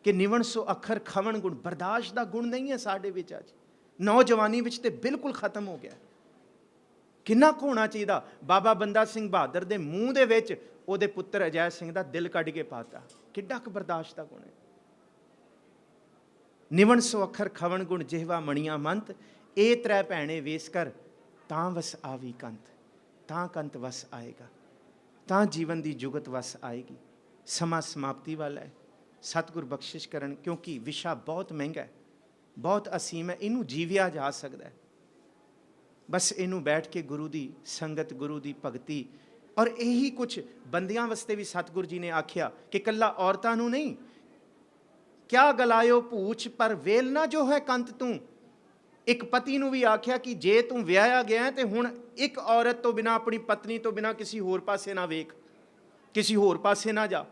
ਕਿ ਨਿਵਣ ਸੋ ਅੱਖਰ ਖਵਣ ਗੁਣ। ਬਰਦਾਸ਼ਤ ਦਾ ਗੁਣ ਨਹੀਂ ਹੈ ਸਾਡੇ ਵਿੱਚ ਅੱਜ। ਨੌਜਵਾਨੀ ਵਿੱਚ ਤੇ ਬਿਲਕੁਲ ਖਤਮ ਹੋ ਗਿਆ। ਕਿੰਨਾ ਕੁ ਹੋਣਾ ਚਾਹੀਦਾ? ਬਾਬਾ ਬੰਦਾ ਸਿੰਘ ਬਹਾਦਰ ਦੇ ਮੂੰਹ ਦੇ ਵਿੱਚ ਉਹਦੇ ਪੁੱਤਰ ਅਜੈ ਸਿੰਘ ਦਾ ਦਿਲ ਕੱਢ ਕੇ ਪਾਤਾ। ਕਿੱਡਾ ਕੁ ਬਰਦਾਸ਼ਤ ਦਾ ਗੁਣ ਹੈ। ਨਿਵਣ ਸੋ ਅੱਖਰ ਖਵਣ ਗੁਣ, ਜਿਹਵਾ ਮਣੀਆਂ ਮੰਤ। ਇਹ ਤ੍ਰੈ ਭੈਣੇ ਵੇਸ ਕਰ, ਤਾਂ ਵਸ ਆਵੀ ਕੰਤ। ਤਾਂ ਕੰਤ ਵਸ ਆਏਗਾ, ਤਾਂ ਜੀਵਨ ਦੀ ਜੁਗਤ ਵਸ ਆਏਗੀ। ਸਮਾਂ ਸਮਾਪਤੀ ਵਾਲਾ ਹੈ। ਸਤਿਗੁਰ ਬਖਸ਼ਿਸ਼ ਕਰਨ, ਕਿਉਂਕਿ ਵਿਸ਼ਾ ਬਹੁਤ ਮਹਿੰਗਾ ਹੈ, ਬਹੁਤ ਅਸੀਮ ਹੈ। ਇਹਨੂੰ ਜੀਵਿਆ ਜਾ ਸਕਦਾ ਹੈ। ਬਸ ਇਹਨੂੰ ਬੈਠ ਕੇ ਗੁਰੂ ਦੀ ਸੰਗਤ, ਗੁਰੂ ਦੀ ਭਗਤੀ, ਔਰ ਇਹੀ ਕੁਝ ਬੰਦਿਆਂ ਵਾਸਤੇ ਵੀ ਸਤਿਗੁਰੂ ਜੀ ਨੇ ਆਖਿਆ ਕਿ ਕੱਲਾ ਔਰਤਾਂ ਨੂੰ ਨਹੀਂ, ਕਿਆ ਗਲਾਇਓ ਪੂਛ ਪਰ ਵੇਲ ਨਾ ਜੋ ਹੈ ਕੰਤ ਤੂੰ। ਇੱਕ ਪਤੀ ਨੂੰ ਵੀ ਆਖਿਆ ਕਿ ਜੇ ਤੂੰ ਵਿਆਹਿਆ ਗਿਆ ਤੇ ਹੁਣ ਇੱਕ ਔਰਤ ਤੋਂ ਬਿਨਾਂ, ਆਪਣੀ ਪਤਨੀ ਤੋਂ ਬਿਨਾਂ ਕਿਸੇ ਹੋਰ ਪਾਸੇ ਨਾ ਵੇਖ, ਕਿਸੇ ਹੋਰ ਪਾਸੇ ਨਾ ਜਾ।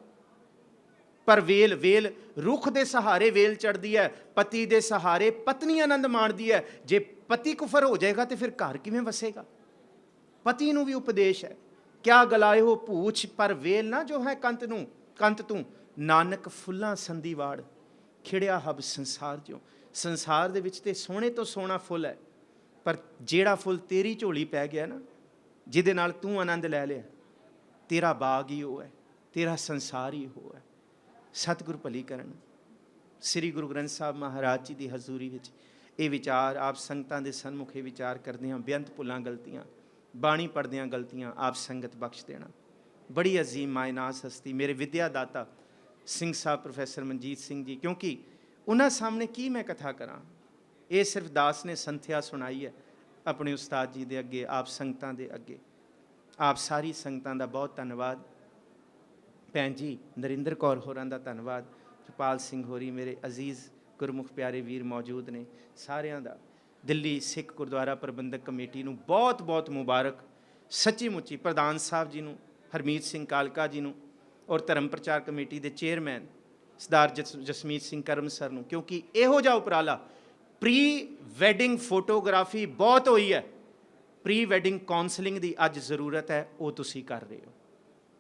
ਪਰ ਵੇਲ, ਵੇਲ ਰੁੱਖ ਦੇ ਸਹਾਰੇ ਵੇਲ ਚੜਦੀ ਹੈ, ਪਤੀ ਦੇ ਸਹਾਰੇ ਪਤਨੀ ਆਨੰਦ ਮਾਣਦੀ ਹੈ। ਜੇ ਪਤੀ ਕੁਫਰ ਹੋ ਜਾਏਗਾ ਤੇ ਫਿਰ ਘਰ ਕਿਵੇਂ ਵਸੇਗਾ? ਪਤੀ ਨੂੰ ਵੀ ਉਪਦੇਸ਼ ਹੈ, ਕਿਆ ਗਲਾਇਓ ਪੂਛ ਪਰ ਵੇਲ ਨਾ ਜੋ ਹੈ ਕੰਤ ਤੂੰ। ਨਾਨਕ ਫੁੱਲਾਂ ਸੰਧੀ ਵਾੜ ਖਿੜਿਆ ਹਬ ਸੰਸਾਰ ਜਿਉ। ਸੰਸਾਰ ਦੇ ਵਿੱਚ ਤੇ ਸੋਹਣੇ ਤੋਂ ਸੋਹਣਾ ਫੁੱਲ ਹੈ, ਪਰ ਜਿਹੜਾ ਫੁੱਲ ਤੇਰੀ ਝੋਲੀ ਪੈ ਗਿਆ ਨਾ, ਜਿਹਦੇ ਨਾਲ ਤੂੰ ਆਨੰਦ ਲੈ ਲਿਆ, ਤੇਰਾ ਬਾਗ ਹੀ ਉਹ ਹੈ, ਤੇਰਾ ਸੰਸਾਰ ਹੀ ਉਹ ਹੈ। ਸਤਿਗੁਰ ਭਲੀ ਕਰਨ। ਸ੍ਰੀ ਗੁਰੂ ਗ੍ਰੰਥ ਸਾਹਿਬ ਮਹਾਰਾਜ ਜੀ ਦੀ ਹਜ਼ੂਰੀ ਵਿੱਚ ਇਹ ਵਿਚਾਰ ਆਪ ਸੰਗਤਾਂ ਦੇ ਸਨਮੁਖੇ ਵਿਚਾਰ ਕਰਦੇ ਹਾਂ। ਬੇਅੰਤ ਭੁੱਲਾਂ ਗਲਤੀਆਂ, ਬਾਣੀ ਪੜ੍ਹਦਿਆਂ ਗਲਤੀਆਂ ਆਪ ਸੰਗਤ ਬਖਸ਼ ਦੇਣਾ। ਬੜੀ ਅਜ਼ੀਮ ਮਾਇਨਾਸ ਹਸਤੀ ਮੇਰੇ ਵਿਦਿਆ ਦਾਤਾ ਸਿੰਘ ਸਾਹਿਬ ਪ੍ਰੋਫੈਸਰ ਮਨਜੀਤ ਸਿੰਘ ਜੀ, ਕਿਉਂਕਿ ਉਹਨਾਂ ਸਾਹਮਣੇ ਕੀ ਮੈਂ ਕਥਾ ਕਰਾਂ। ਇਹ ਸਿਰਫ ਦਾਸ ਨੇ ਸੰਥਿਆ ਸੁਣਾਈ ਹੈ ਆਪਣੇ ਉਸਤਾਦ ਜੀ ਦੇ ਅੱਗੇ, ਆਪ ਸੰਗਤਾਂ ਦੇ ਅੱਗੇ। ਆਪ ਸਾਰੀ ਸੰਗਤਾਂ ਦਾ ਬਹੁਤ ਧੰਨਵਾਦ। ਭੈਣ ਜੀ ਨਰਿੰਦਰ ਕੌਰ ਹੋਰਾਂ ਦਾ ਧੰਨਵਾਦ। ਕਿਰਪਾਲ ਸਿੰਘ ਹੋਰੀ ਮੇਰੇ ਅਜ਼ੀਜ਼ ਗੁਰਮੁਖ ਪਿਆਰੇ ਵੀਰ ਮੌਜੂਦ ਨੇ, ਸਾਰਿਆਂ ਦਾ। ਦਿੱਲੀ ਸਿੱਖ ਗੁਰਦੁਆਰਾ ਪ੍ਰਬੰਧਕ ਕਮੇਟੀ ਨੂੰ ਬਹੁਤ ਬਹੁਤ ਮੁਬਾਰਕ। ਸੱਚੀ ਮੁੱਚੀ ਪ੍ਰਧਾਨ ਸਾਹਿਬ ਜੀ ਨੂੰ, ਹਰਮੀਤ ਸਿੰਘ ਕਾਲਕਾ ਜੀ ਨੂੰ, ਔਰ ਧਰਮ ਪ੍ਰਚਾਰ ਕਮੇਟੀ ਦੇ ਚੇਅਰਮੈਨ ਸਰਦਾਰ ਜਸਮੀਤ ਸਿੰਘ ਕਰਮ ਸਰ ਨੂੰ, ਕਿਉਂਕਿ ਇਹੋ ਜਿਹਾ ਉਪਰਾਲਾ ਪ੍ਰੀ ਵੈਡਿੰਗ ਫੋਟੋਗ੍ਰਾਫੀ ਬਹੁਤ ਹੋਈ ਹੈ, ਪ੍ਰੀ ਵੈਡਿੰਗ ਕਾਉਂਸਲਿੰਗ ਦੀ ਅੱਜ ਜ਼ਰੂਰਤ ਹੈ, ਉਹ ਤੁਸੀਂ ਕਰ ਰਹੇ ਹੋ।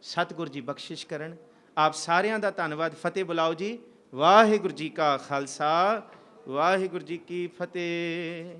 ਸਤਿਗੁਰੂ ਜੀ ਬਖਸ਼ਿਸ਼ ਕਰਨ। ਆਪ ਸਾਰਿਆਂ ਦਾ ਧੰਨਵਾਦ। ਫਤਿਹ ਬੁਲਾਓ ਜੀ। ਵਾਹਿਗੁਰੂ ਜੀ ਕਾ ਖਾਲਸਾ, ਵਾਹਿਗੁਰੂ ਜੀ ਕੀ ਫਤਿਹ।